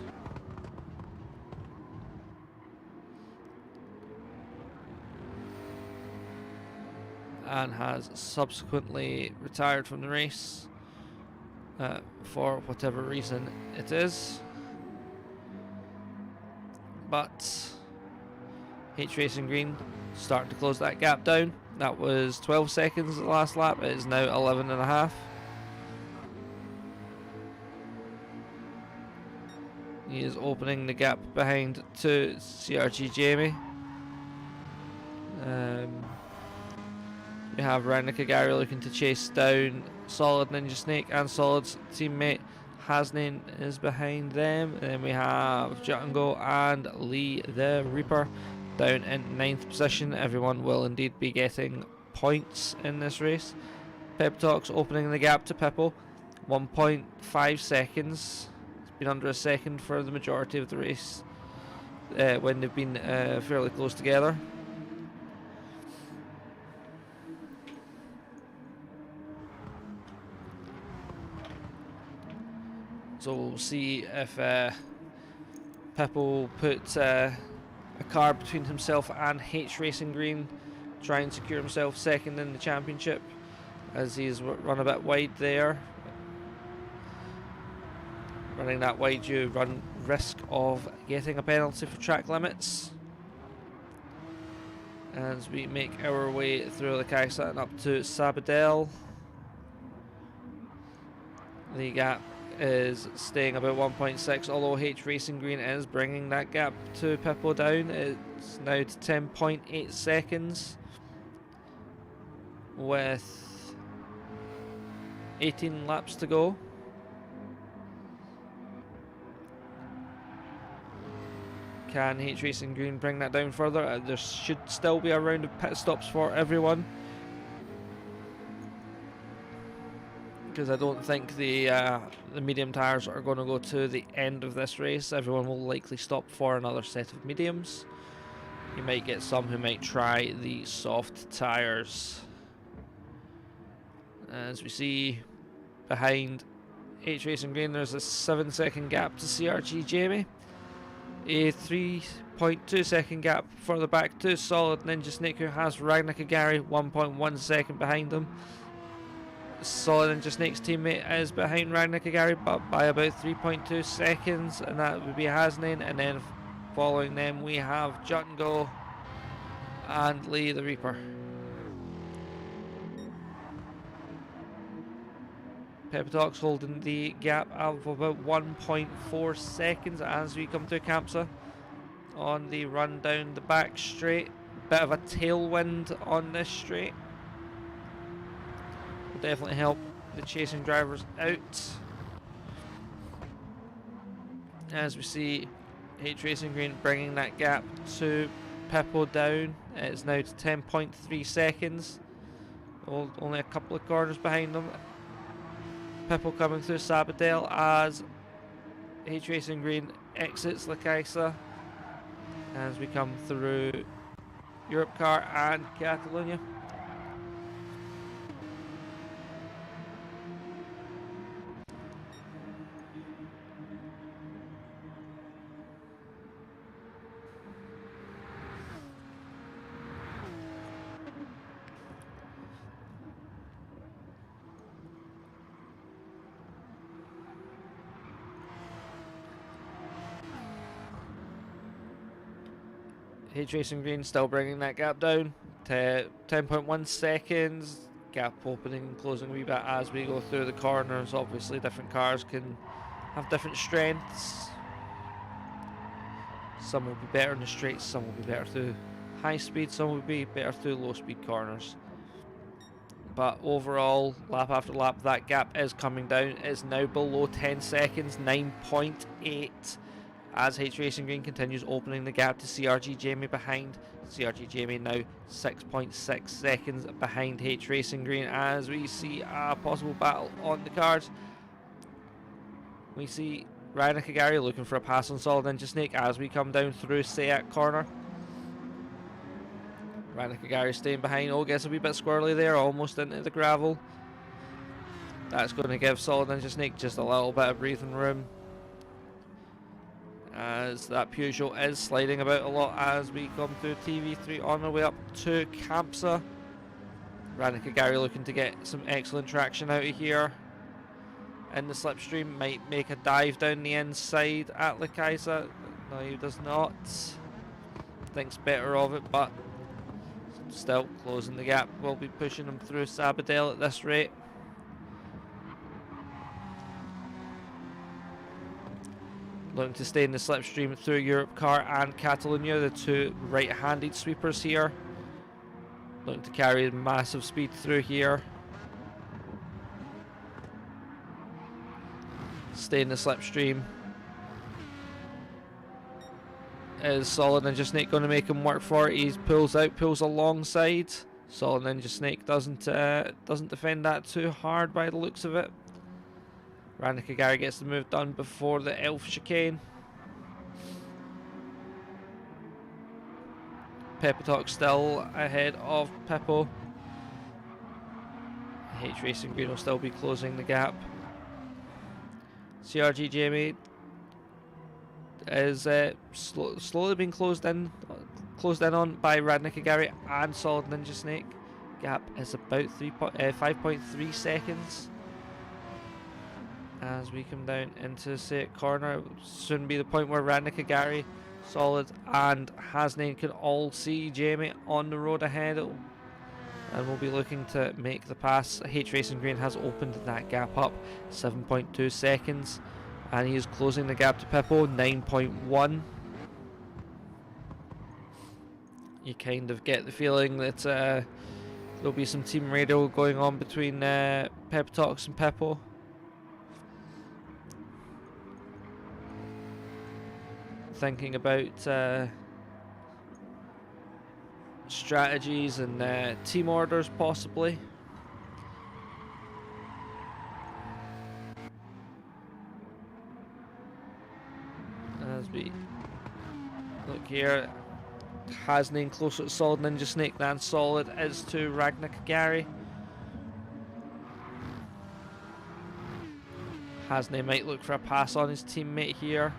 And has subsequently retired from the race for whatever reason it is. But H Racing Green starting to close that gap down. That was 12 seconds the last lap. It is now 11.5. He is opening the gap behind to CRG Jamie. We have Ryan Nakagari looking to chase down Solid Ninja Snake, and Solid's teammate Hasnain is behind them. And then we have Django and Lee the Reaper down in 9th position. Everyone will indeed be getting points in this race. Pep Talks opening the gap to Pippo, 1.5 seconds. It's been under a second for the majority of the race when they've been fairly close together. So we'll see if Pippo puts a car between himself and H Racing Green, try and secure himself second in the championship, as he's run a bit wide there. Running that wide, you run risk of getting a penalty for track limits. As we make our way through the Kaisa and up to Sabadell. The gap is staying about 1.6, although H Racing Green is bringing that gap to Pippo down. It's now to 10.8 seconds with 18 laps to go. Can H Racing Green bring that down further? There should still be a round of pit stops for everyone, because I don't think the medium tyres are going to go to the end of this race. Everyone will likely stop for another set of mediums. You might get some who might try the soft tyres. As we see behind H Racing Green, there's a 7-second gap to CRG Jamie. A 3.2 second gap further back to Solid Ninja Snake, who has Ragnar Kagari 1.1 second behind them. Solid Ninja Snake's teammate is behind Ragnar Kagari, but by about 3.2 seconds, and that would be Hasnain. And then following them, we have Jungo and Lee the Reaper. Pepitox holding the gap of about 1.4 seconds as we come to Campsa on the run down the back straight. Bit of a tailwind on this straight will definitely help the chasing drivers out. As we see H Racing Green bringing that gap to Pippo down. It's now to 10.3 seconds. Only a couple of corners behind them. Pippo coming through Sabadell as H Racing Green exits La Caixa as we come through Europe Car and Catalonia. H Racing Green still bringing that gap down to 10.1 seconds. Gap opening and closing a wee bit as we go through the corners. Obviously different cars can have different strengths. Some will be better in the straights, some will be better through high speed, some will be better through low speed corners. But overall, lap after lap, that gap is coming down. It's now below 10 seconds, 9.8. As H Racing Green continues opening the gap to CRG Jamie behind. CRG Jamie now 6.6 seconds behind H Racing Green as we see a possible battle on the cards. We see Ryan Kagari looking for a pass on Solid Ninja Snake as we come down through Seat corner. Ryan Kagari staying behind. Oh, gets a wee bit squirrely there, almost into the gravel. That's going to give Solid Ninja Snake just a little bit of breathing room, as that Peugeot is sliding about a lot as we come through TV3 on our way up to Campsa. Ryan Kagari looking to get some excellent traction out of here in the slipstream. Might make a dive down the inside at La Caixa. No, he does not. Thinks better of it, but still closing the gap. We'll be pushing him through Sabadell at this rate. Looking to stay in the slipstream through Europe Car and Catalonia, the two right-handed sweepers here. Looking to carry massive speed through here. Stay in the slipstream. Is Solid Ninja Snake going to make him work for it? He pulls out, pulls alongside. Solid Ninja Snake doesn't defend that too hard by the looks of it. Ryan Kagari gets the move done before the elf chicane. Pepitox still ahead of Pippo. H Racing Green will still be closing the gap. CRG Jamie is slowly being closed in on by Radna Kagari and Solid Ninja Snake. Gap is about 5.3 seconds. as we come down into the straight corner. It will soon be the point where Radnicka, Solid and Hasnain can all see Jamie on the road ahead, and we'll be looking to make the pass. H Racing Green has opened that gap up 7.2 seconds, and he is closing the gap to Pippo 9.1. You kind of get the feeling that there'll be some team radio going on between Pep Talks and Pippo. Thinking about strategies and team orders possibly. As we look here, Hasnain closer to Solid Ninja Snake than Solid is to Radnicka. Hasnain might look for a pass on his teammate here.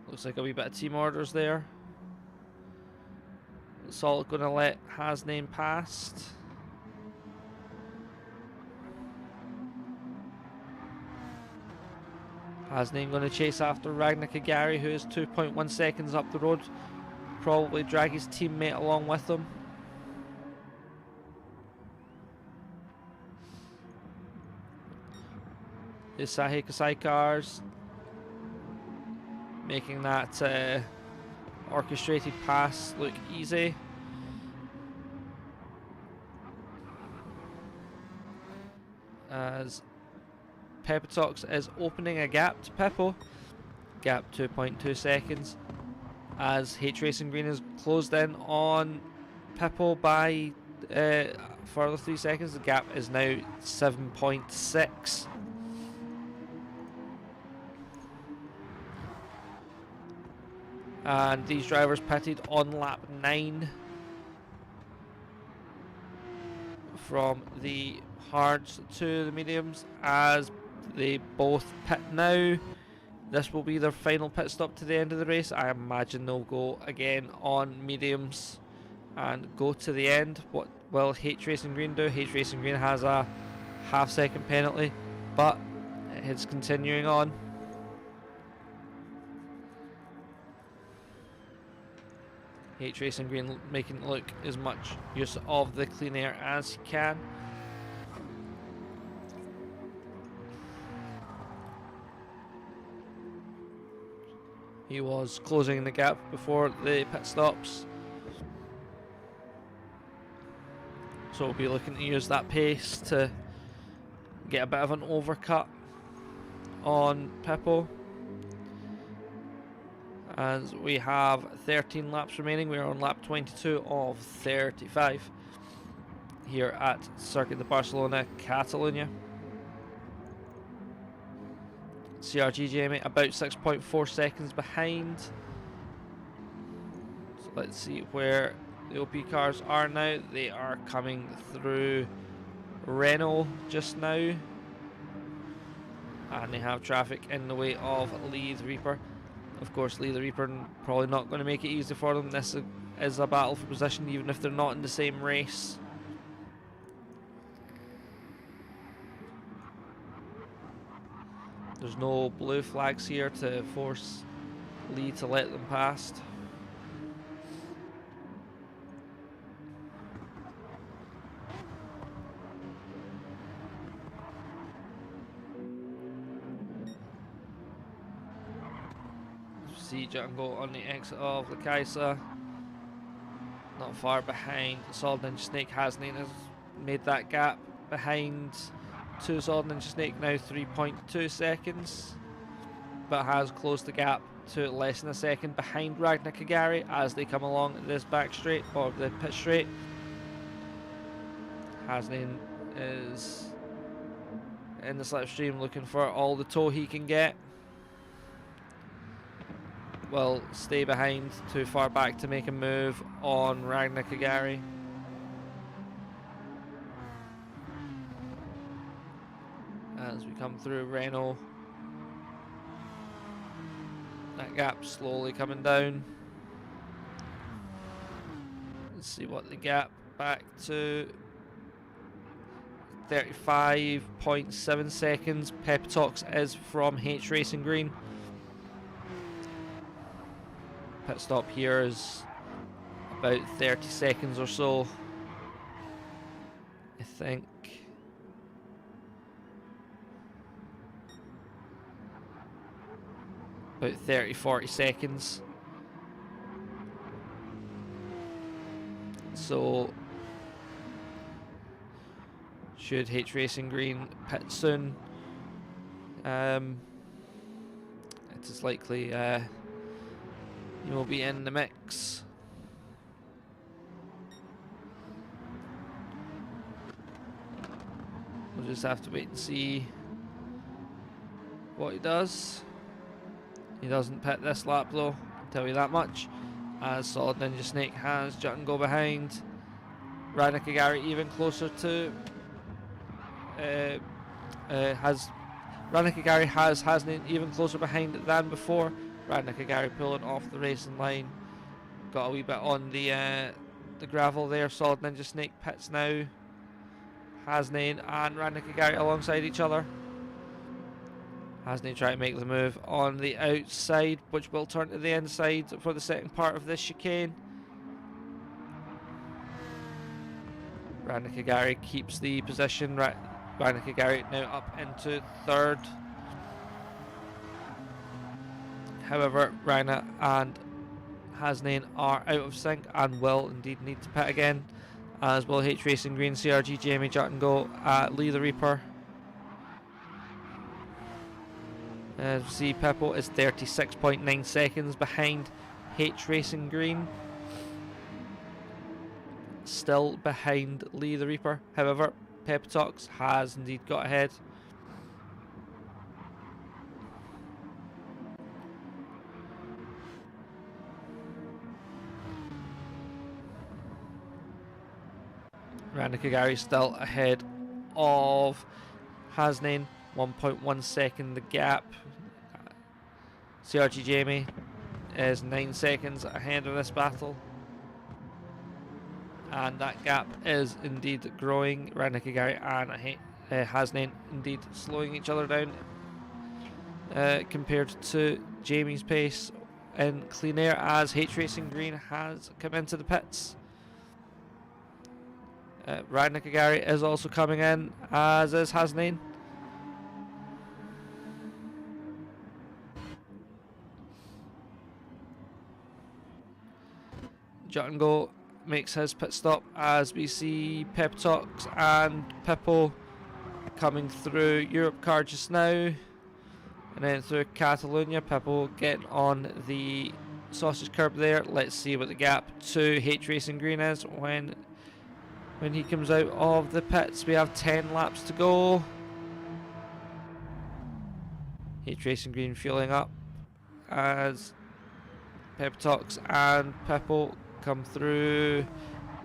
Looks like a wee bit of team orders there. Solid going to let Hasnain past. Hasnain going to chase after Radnicka, who is 2.1 seconds up the road. Probably drag his teammate along with him. The Sahe Kasai cars making that orchestrated pass look easy. As Pepitox is opening a gap to Pippo, gap 2.2 seconds, as H Racing Green is closed in on Pippo by further 3 seconds. The gap is now 7.6. And these drivers pitted on lap 9 from the hards to the mediums, as they both pit now. This will be their final pit stop to the end of the race. I imagine they'll go again on mediums and go to the end. What will H Racing Green do? H Racing Green has a half-second penalty, but it's continuing on. H Racing Green making it look as much use of the clean air as he can. He was closing the gap before the pit stops, so we'll be looking to use that pace to get a bit of an overcut on Pippo. As we have 13 laps remaining, we are on lap 22 of 35 here at Circuit de Barcelona, Catalonia. CRG Jamie about 6.4 seconds behind. So let's see where the OP cars are now. They are coming through Renault just now, and they have traffic in the way of Lee the Reaper. Of course, Lee the Reaper probably not going to make it easy for them. This is a battle for position, even if they're not in the same race. There's no blue flags here to force Lee to let them past. See Jungle on the exit of the Kaisa, not far behind. Solid Ninja Snake Hasnain has made that gap behind to Solid Ninja Snake, now 3.2 seconds, but has closed the gap to less than a second behind Radnicka as they come along this back straight, or the pit straight. Hasnain is in the slipstream looking for all the tow he can get. Will stay behind, too far back to make a move on Radnicka. As we come through Renault, that gap slowly coming down. Let's see what the gap back to 35.7 seconds. Pep Talks is from H Racing Green. Pit stop here is about 30 seconds or so, I think. About 30-40 seconds. So should H Racing Green pit soon, it is likely he will be in the mix. We'll just have to wait and see what he does. He doesn't pit this lap though, I'll tell you that much, as Solid Ninja Snake has Jut and Go behind. Ryan Nakagari even closer to Nakagari has Hasnain even closer behind than before. Ryan Nakagari pulling off the racing line, got a wee bit on the gravel there. Solid Ninja Snake pits now. Hasnain and Ryan Nakagari alongside each other. Hasnain trying to make the move on the outside, which will turn to the inside for the second part of this chicane. Ryan Nakagari keeps the position. Ryan Nakagari now up into third. However, Ryan and Hasnain are out of sync and will indeed need to pit again, as will H Racing Green, CRG, Jamie, Jut and Go, Lee the Reaper. As we see, Peppo is 36.9 seconds behind H Racing Green. Still behind Lee the Reaper. However, Pep Talks has indeed got ahead. Ryan Nakagari still ahead of Hasnain, 1.1 second the gap. CRG Jamie is 9 seconds ahead of this battle, and that gap is indeed growing. Ryan Nakagari and Hasnain indeed slowing each other down compared to Jamie's pace in clean air, as H Racing Green has come into the pits. Ryan Nakagari is also coming in, as is Hasnain. Jut and Go makes his pit stop, as we see Pep Talks and Pippo coming through Europe car just now, and then through Catalonia. Pippo getting on the sausage curb there. Let's see what the gap to H Racing Green is when he comes out of the pits. We have 10 laps to go. H Racing Green fueling up as Pep Talks and Pippo come through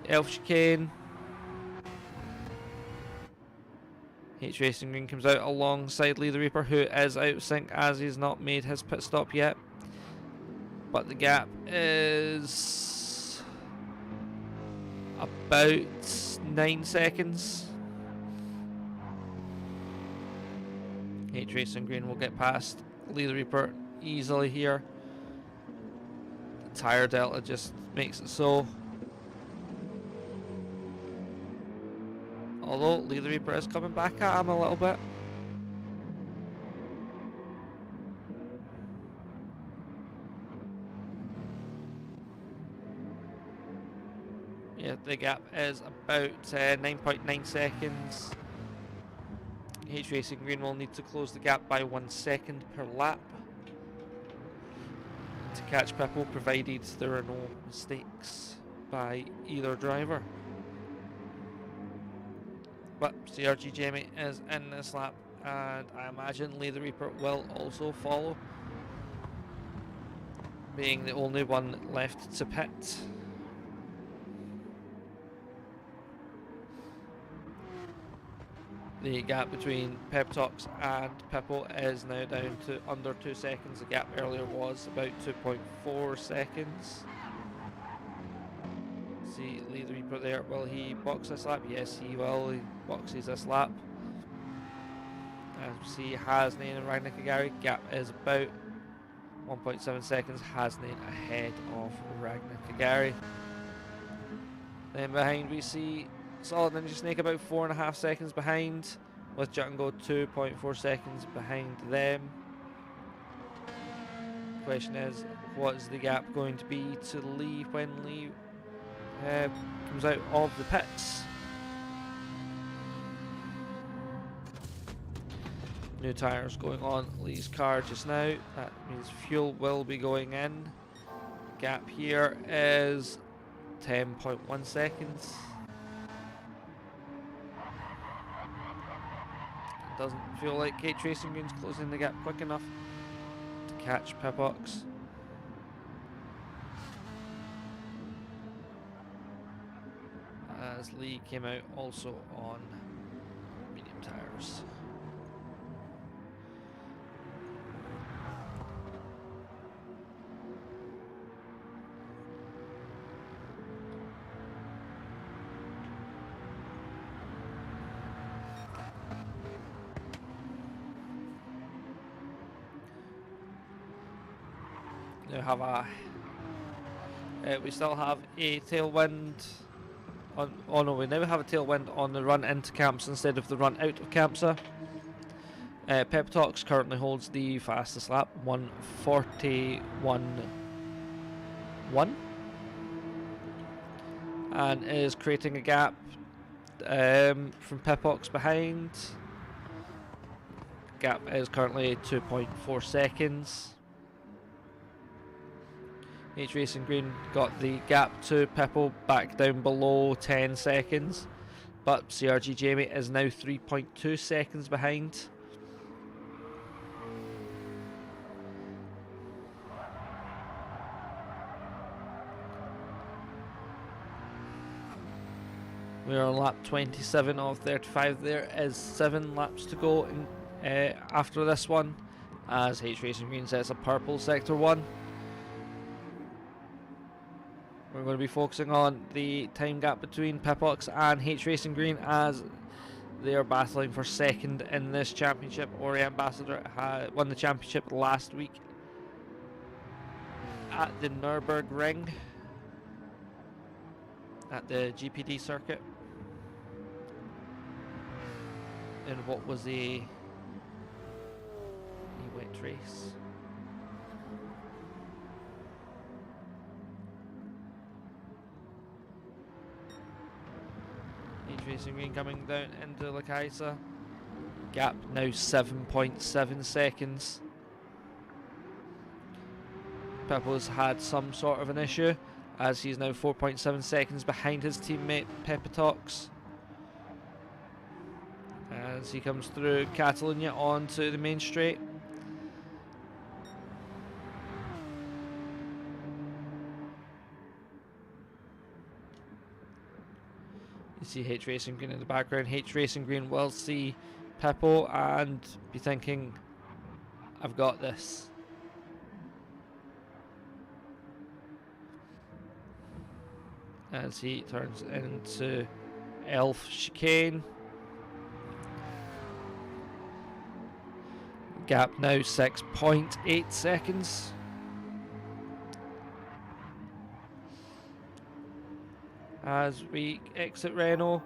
Elf Chicane. H Racing Green comes out alongside Lee the Reaper, who is out of sync as he's not made his pit stop yet. But the gap is about 9 seconds. H Racing Green will get past Lee the Reaper easily here. The tyre delta just makes it so. Although Lee the Reaper is coming back at him a little bit. Yeah, the gap is about 9.9 seconds. H Racing Green will need to close the gap by 1 second per lap to catch Pippo, provided there are no mistakes by either driver. But CRG Jamie is in this lap, and I imagine Lee the Reaper will also follow, being the only one left to pit. The gap between Pep Talks and Pippo is now down to under 2 seconds. The gap earlier was about 2.4 seconds. see Lee the Reaper there. Will he box this lap? Yes, he will. He boxes this lap. As we see Hasnain and Ragnar Kagari, gap is about 1.7 seconds. Hasnain ahead of Ragnar Kagari. Then behind we see Solid Ninja Snake about 4.5 seconds behind, with Jungle 2.4 seconds behind them. Question is, what is the gap going to be to Lee when Lee comes out of the pits? New tyres going on Lee's car just now. That means fuel will be going in. Gap here is 10.1 seconds. It doesn't feel like Kate Racing Green's closing the gap quick enough to catch Pipox. As Lee came out also on medium tyres. Now have a we still have a tailwind on, oh no, we now have a tailwind on the run into camps instead of the run out of Campsa. Pep Talks currently holds the fastest lap, 1:41.1, and is creating a gap from Pipox behind. Gap is currently 2.4 seconds. H Racing Green got the gap to Pippo back down below 10 seconds, but CRG Jamie is now 3.2 seconds behind. We are on lap 27 of 35. There is 7 laps to go after this one, as H Racing Green sets a purple sector 1. We're going to be focusing on the time gap between Pipox and H Racing Green as they are battling for second in this championship. Ori Ambassador won the championship last week at the Nürburgring at the GPD circuit in what was a wet race. Racing Green coming down into La Caixa. Gap now 7.7 seconds. Pippo's had some sort of an issue as he's now 4.7 seconds behind his teammate Pepitox. As he comes through Catalunya onto the main straight. You see H Racing Green in the background. H Racing Green will see Pippo and be thinking, I've got this. As he turns into Elf Chicane. Gap now 6.8 seconds. As we exit Renault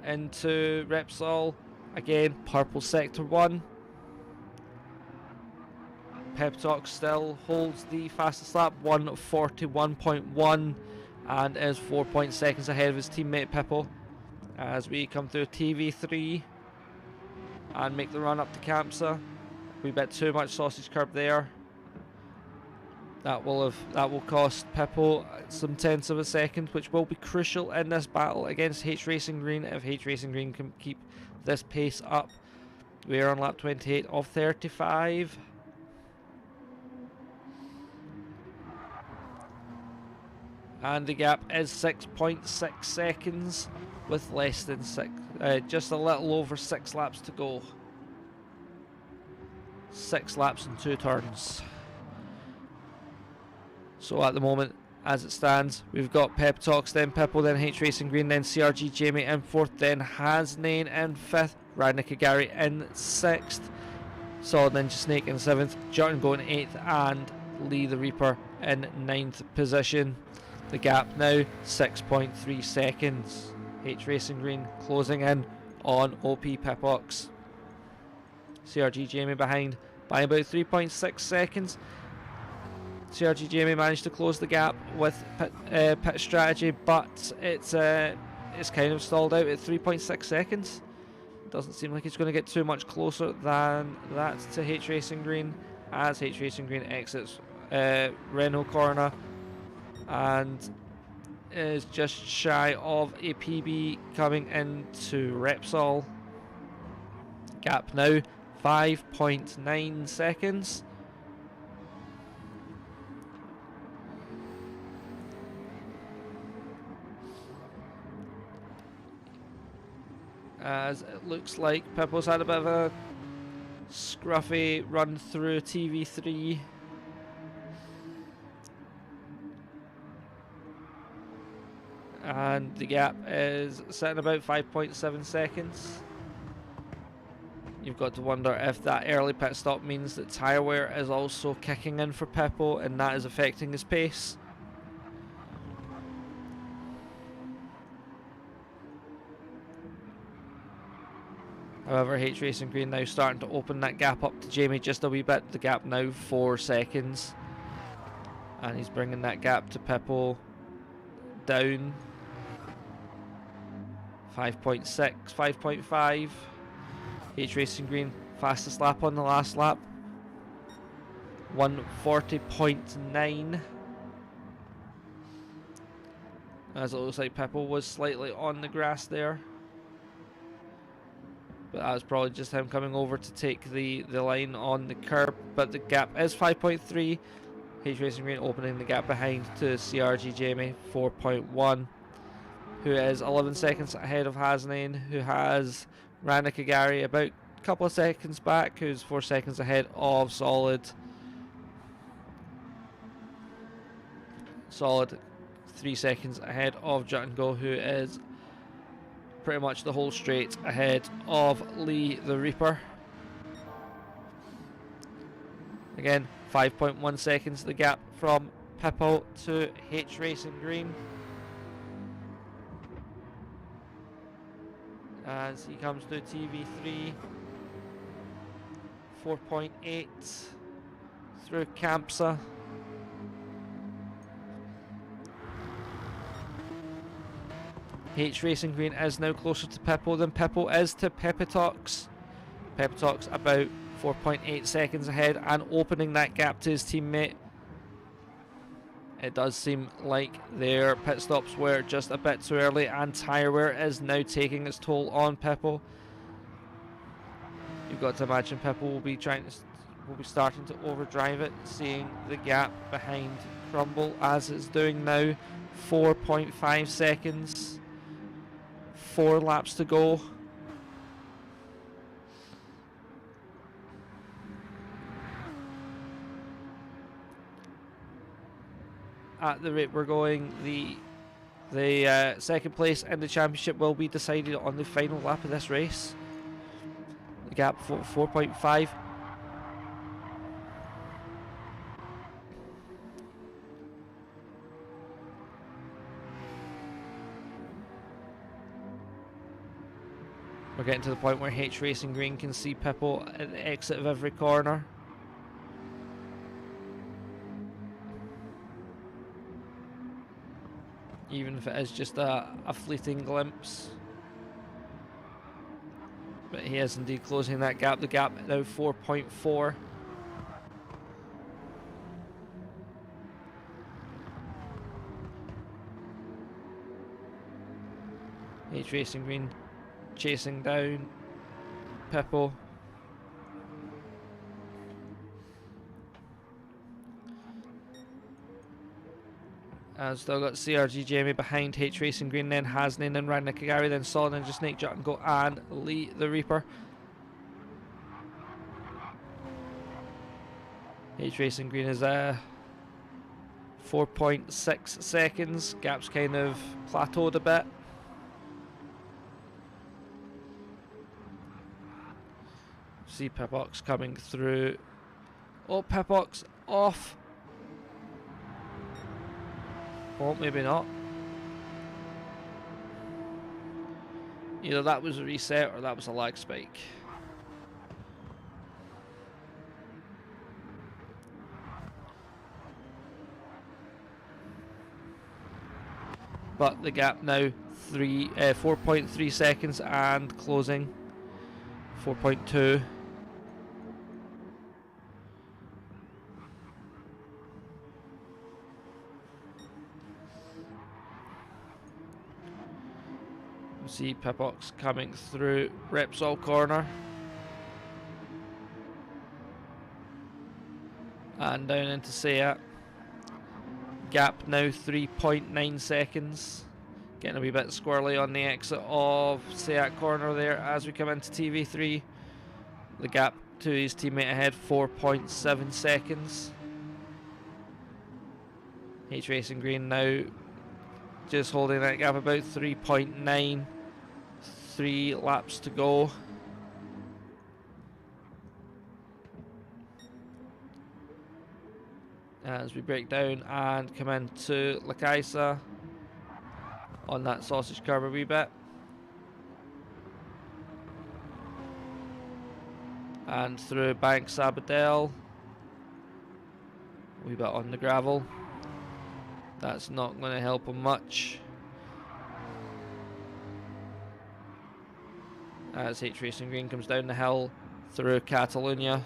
into Repsol, again purple sector 1. Pep Talk still holds the fastest lap, 1:41.1, and is 4 seconds ahead of his teammate Pippo. As we come through TV3 and make the run up to Campsa, we bit too much sausage curb there. That will cost Pippo some tenths of a second, which will be crucial in this battle against H Racing Green if H Racing Green can keep this pace up. We are on lap 28 of 35. And the gap is 6.6 seconds with less than just a little over 6 laps to go. 6 laps and 2 turns. So at the moment, as it stands. We've got Pep Talks, then Pipple, then H Racing Green, then CRG Jamie in 4th, then Hasnain in 5th, Radna Kagari in 6th, Solid Ninja Snake in 7th, Jotun Go in 8th, and Lee the Reaper in 9th position. The gap now 6.3 seconds. H Racing Green closing in on OP Pipox. CRG Jamie behind by about 3.6 seconds. CRG Jamie managed to close the gap with pit strategy, but it's kind of stalled out at 3.6 seconds. Doesn't seem like it's going to get too much closer than that to H Racing Green as H Racing Green exits Renault corner and is just shy of a PB coming into Repsol. Gap now 5.9 seconds. As it looks like Pippo's had a bit of a scruffy run through TV3. And the gap is sitting about 5.7 seconds. You've got to wonder if that early pit stop means that tyre wear is also kicking in for Pippo and that is affecting his pace. However, H Racing Green now starting to open that gap up to Jamie just a wee bit. The gap now 4 seconds. And he's bringing that gap to Pippo down. 5.6, 5.5. H Racing Green, fastest lap on the last lap. 140.9. As it looks like Pippo was slightly on the grass there. But that was probably just him coming over to take the line on the curb. But the gap is 5.3. H Racing Green opening the gap behind to CRG Jamie, 4.1. Who is 11 seconds ahead of Hasnain, who has Rana Kagari about a couple of seconds back, who's 4 seconds ahead of Solid. Solid 3 seconds ahead of Jut & Go, who is pretty much the whole straight ahead of Lee the Reaper. Again, 5.1 seconds the gap from Pippo to H Racing Green. As he comes to TV3, 4.8 through Campsa. H Racing Green is now closer to Pippo than Pippo is to Pepitox. Pepitox about 4.8 seconds ahead and opening that gap to his teammate. It does seem like their pit stops were just a bit too early and tyre wear is now taking its toll on Pippo. You've got to imagine Pippo will be starting to overdrive it, seeing the gap behind crumble as it's doing now. 4.5 seconds, 4 laps to go. At the rate we're going, the second place in the championship will be decided on the final lap of this race. The gap 4.5. We're getting to the point where H Racing Green can see Pippo at the exit of every corner. Even if it is just a fleeting glimpse. But he is indeed closing that gap. The gap now 4.4. H Racing Green chasing down Pippo. And still got CRG Jamie behind H Racing Green, then Hasnain, then Ragnar Kagari, then Solid Ninja Snake, Jut & Go, and Lee the Reaper. H Racing Green is 4.6 seconds. Gap's kind of plateaued a bit. See Pipox coming through. Oh, Pipox off. Oh, maybe not. Either that was a reset or that was a lag spike. But the gap now 4.3 seconds and closing 4.2. See Pipox coming through Repsol corner and down into Seat. Gap now 3.9 seconds. Getting a wee bit squirrely on the exit of Seat corner there as we come into TV3. The gap to his teammate ahead 4.7 seconds. H Racing Green now just holding that gap about 3.9. 3 laps to go. As we break down and come into La Caixa on that sausage curb a wee bit. And through Bank Sabadell. A wee bit on the gravel. That's not going to help him much. As H Racing Green comes down the hill through Catalunya.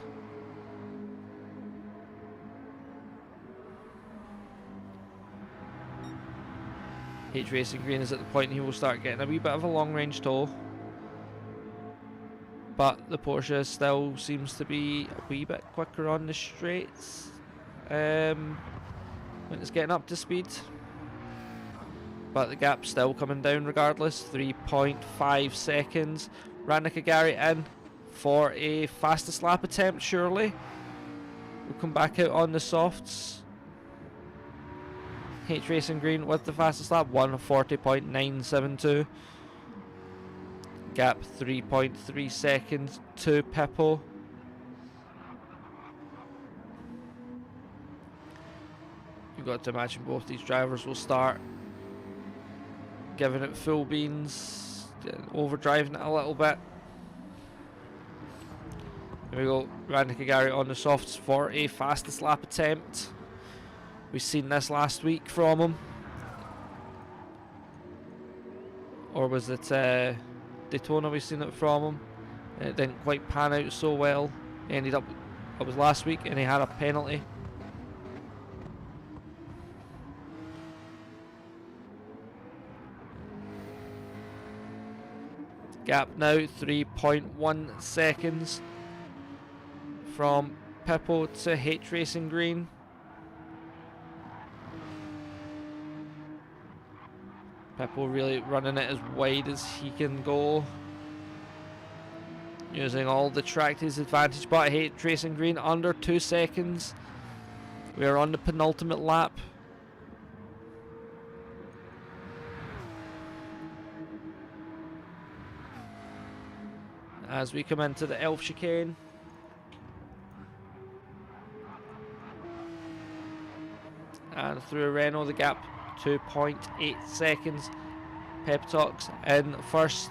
H Racing Green is at the point he will start getting a wee bit of a long range tow. But the Porsche still seems to be a wee bit quicker on the straights when it's getting up to speed. But the gap's still coming down regardless, 3.5 seconds. Rannikagari in for a fastest lap attempt, surely. We'll come back out on the softs. H Racing Green with the fastest lap, 1:40.972. Gap 3.3 seconds to Pippo. You've got to imagine both these drivers will start giving it full beans, overdriving it a little bit. Here we go, Rannikagari on the softs for a fastest lap attempt. We've seen this last week from him. Or was it Daytona we've seen it from him? And it didn't quite pan out so well. He ended up, it was last week, and he had a penalty. Gap now 3.1 seconds from Pippo to H Racing Green. Pippo really running it as wide as he can go, using all the track to his advantage, but H Racing Green under 2 seconds. We are on the penultimate lap. As we come into the Elf chicane. And through Renault, the gap 2.8 seconds. Peptox in first,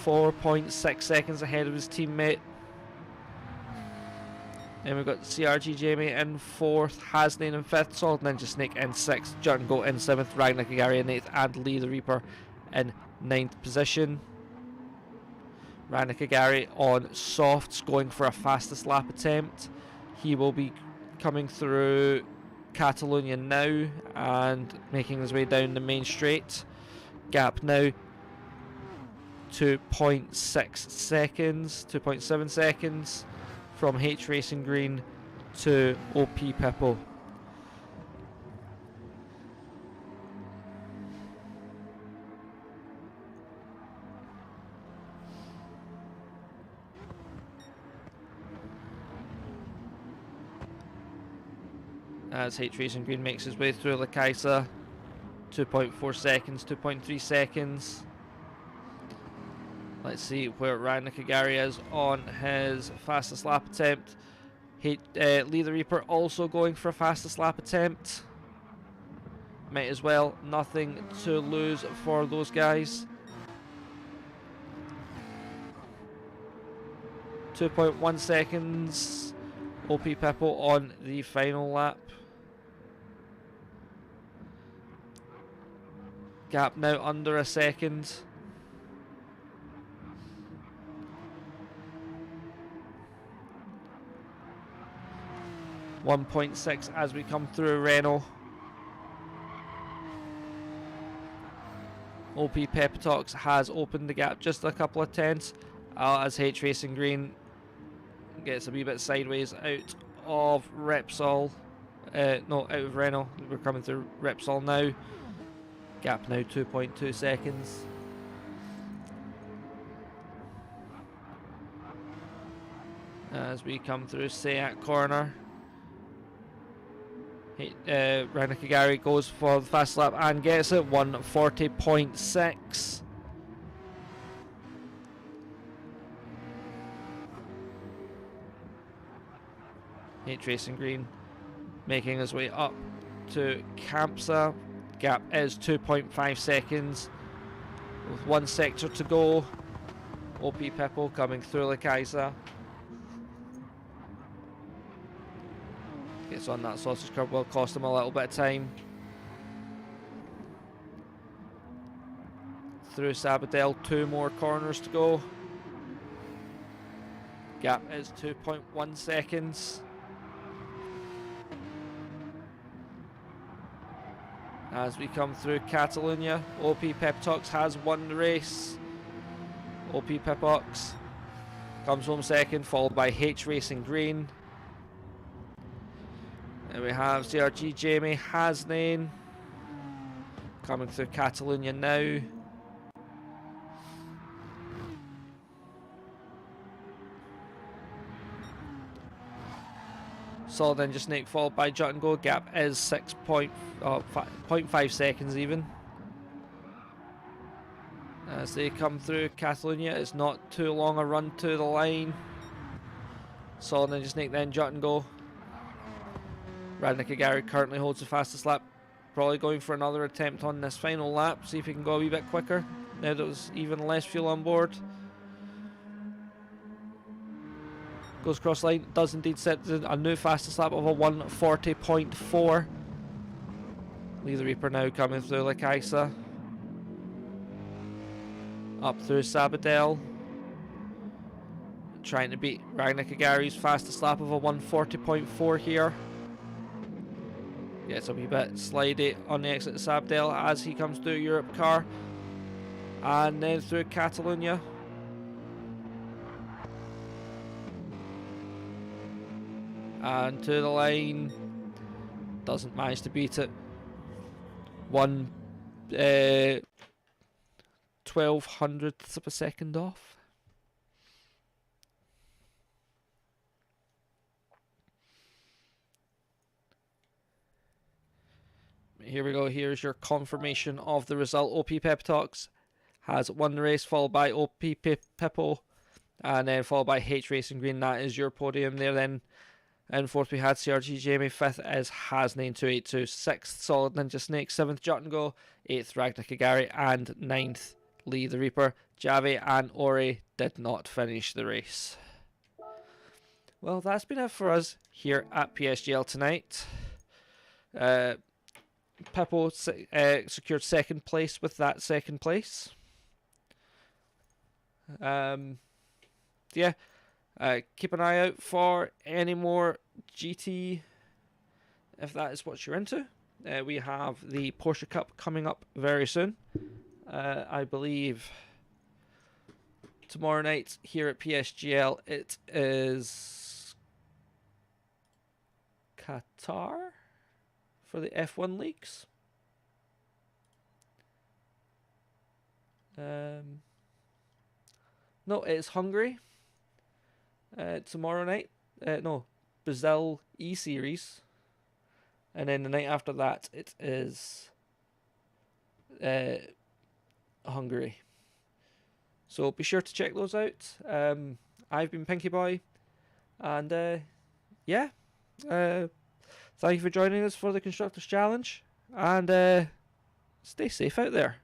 4.6 seconds ahead of his teammate. Then we've got CRG Jamie in fourth, Hasnain in fifth, Solid Ninja Snake in sixth, Jungle in seventh, Rannikagari in eighth, and Lee the Reaper in ninth position. Rannikagari on softs, going for a fastest lap attempt. He will be coming through Catalunya now and making his way down the main straight. Gap now 2.6 seconds, 2.7 seconds from H Racing Green to OP Pippo. as H Racing Green makes his way through La Caixa. 2.4 seconds, 2.3 seconds. Let's see where Ryan Nakagari is on his fastest lap attempt. Lee the Reaper also going for a fastest lap attempt. Might as well, nothing to lose for those guys. 2.1 seconds. OP Pippo on the final lap. Gap now under a second. .6 as we come through Renault. OP Pepitox has opened the gap just a couple of tenths as H Racing Green gets a wee bit sideways out of Repsol. No, out of Renault. We're coming through Repsol now. Gap now 2.2 seconds. As we come through Seat corner. Ryan Nakagari goes for the fast lap and gets it. 1:40.6. H Racing Green making his way up to Campsa. Gap is 2.5 seconds with one sector to go. OP Pippo coming through La Caixa. Gets on that sausage curb, will cost him a little bit of time. Through Sabadell, 2 more corners to go. Gap is 2.1 seconds. As we come through Catalonia, OP Pepitox has won the race. OP Pepitox comes home second, followed by H Racing Green. And we have CRG Jamie Hasnain coming through Catalonia now. Solid Engine Snake followed by Jut and Go. Gap is 0.5 seconds even. As they come through Catalonia, it's not too long a run to the line. Solid Engine Snake, then Jut and Go. Ryan Nakagari currently holds the fastest lap. Probably going for another attempt on this final lap. See if he can go a wee bit quicker. Now there's even less fuel on board. Goes cross line. Does indeed set a new fastest lap of a 1:40.4. Lee the Reaper now coming through La Caixa. Up through Sabadell. Trying to beat Ryan Nakagari's fastest lap of a 1:40.4 here. Gets a wee bit slidey on the exit of Sabadell as he comes through Europe car. And then through Catalonia. And to the line. Doesn't manage to beat it. 1/1200ths of a second off. Here we go. Here's your confirmation of the result. OP Pepitox has won the race, followed by OP Pippo, and then followed by H Racing Green. That is your podium there. Then in fourth we had CRG Jamie. Fifth is Has9282. Sixth Solid Ninja Snake. Seventh Jut and Go. Eighth Ragnar Kagari, and ninth Lee the Reaper. Javi and Ori did not finish the race. Well, that's been it for us here at PSGL tonight. Pippo secured second place with that second place. Yeah, keep an eye out for any more GT if that is what you're into. We have the Porsche Cup coming up very soon. I believe tomorrow night here at PSGL it is Qatar for the F1 leagues. No, it's Hungary. Tomorrow night. No, Brazil E-Series. and then the night after that it is Hungary. So be sure to check those out. I've been Pinky Boy, and yeah, thank you for joining us for the Constructors Challenge, and stay safe out there.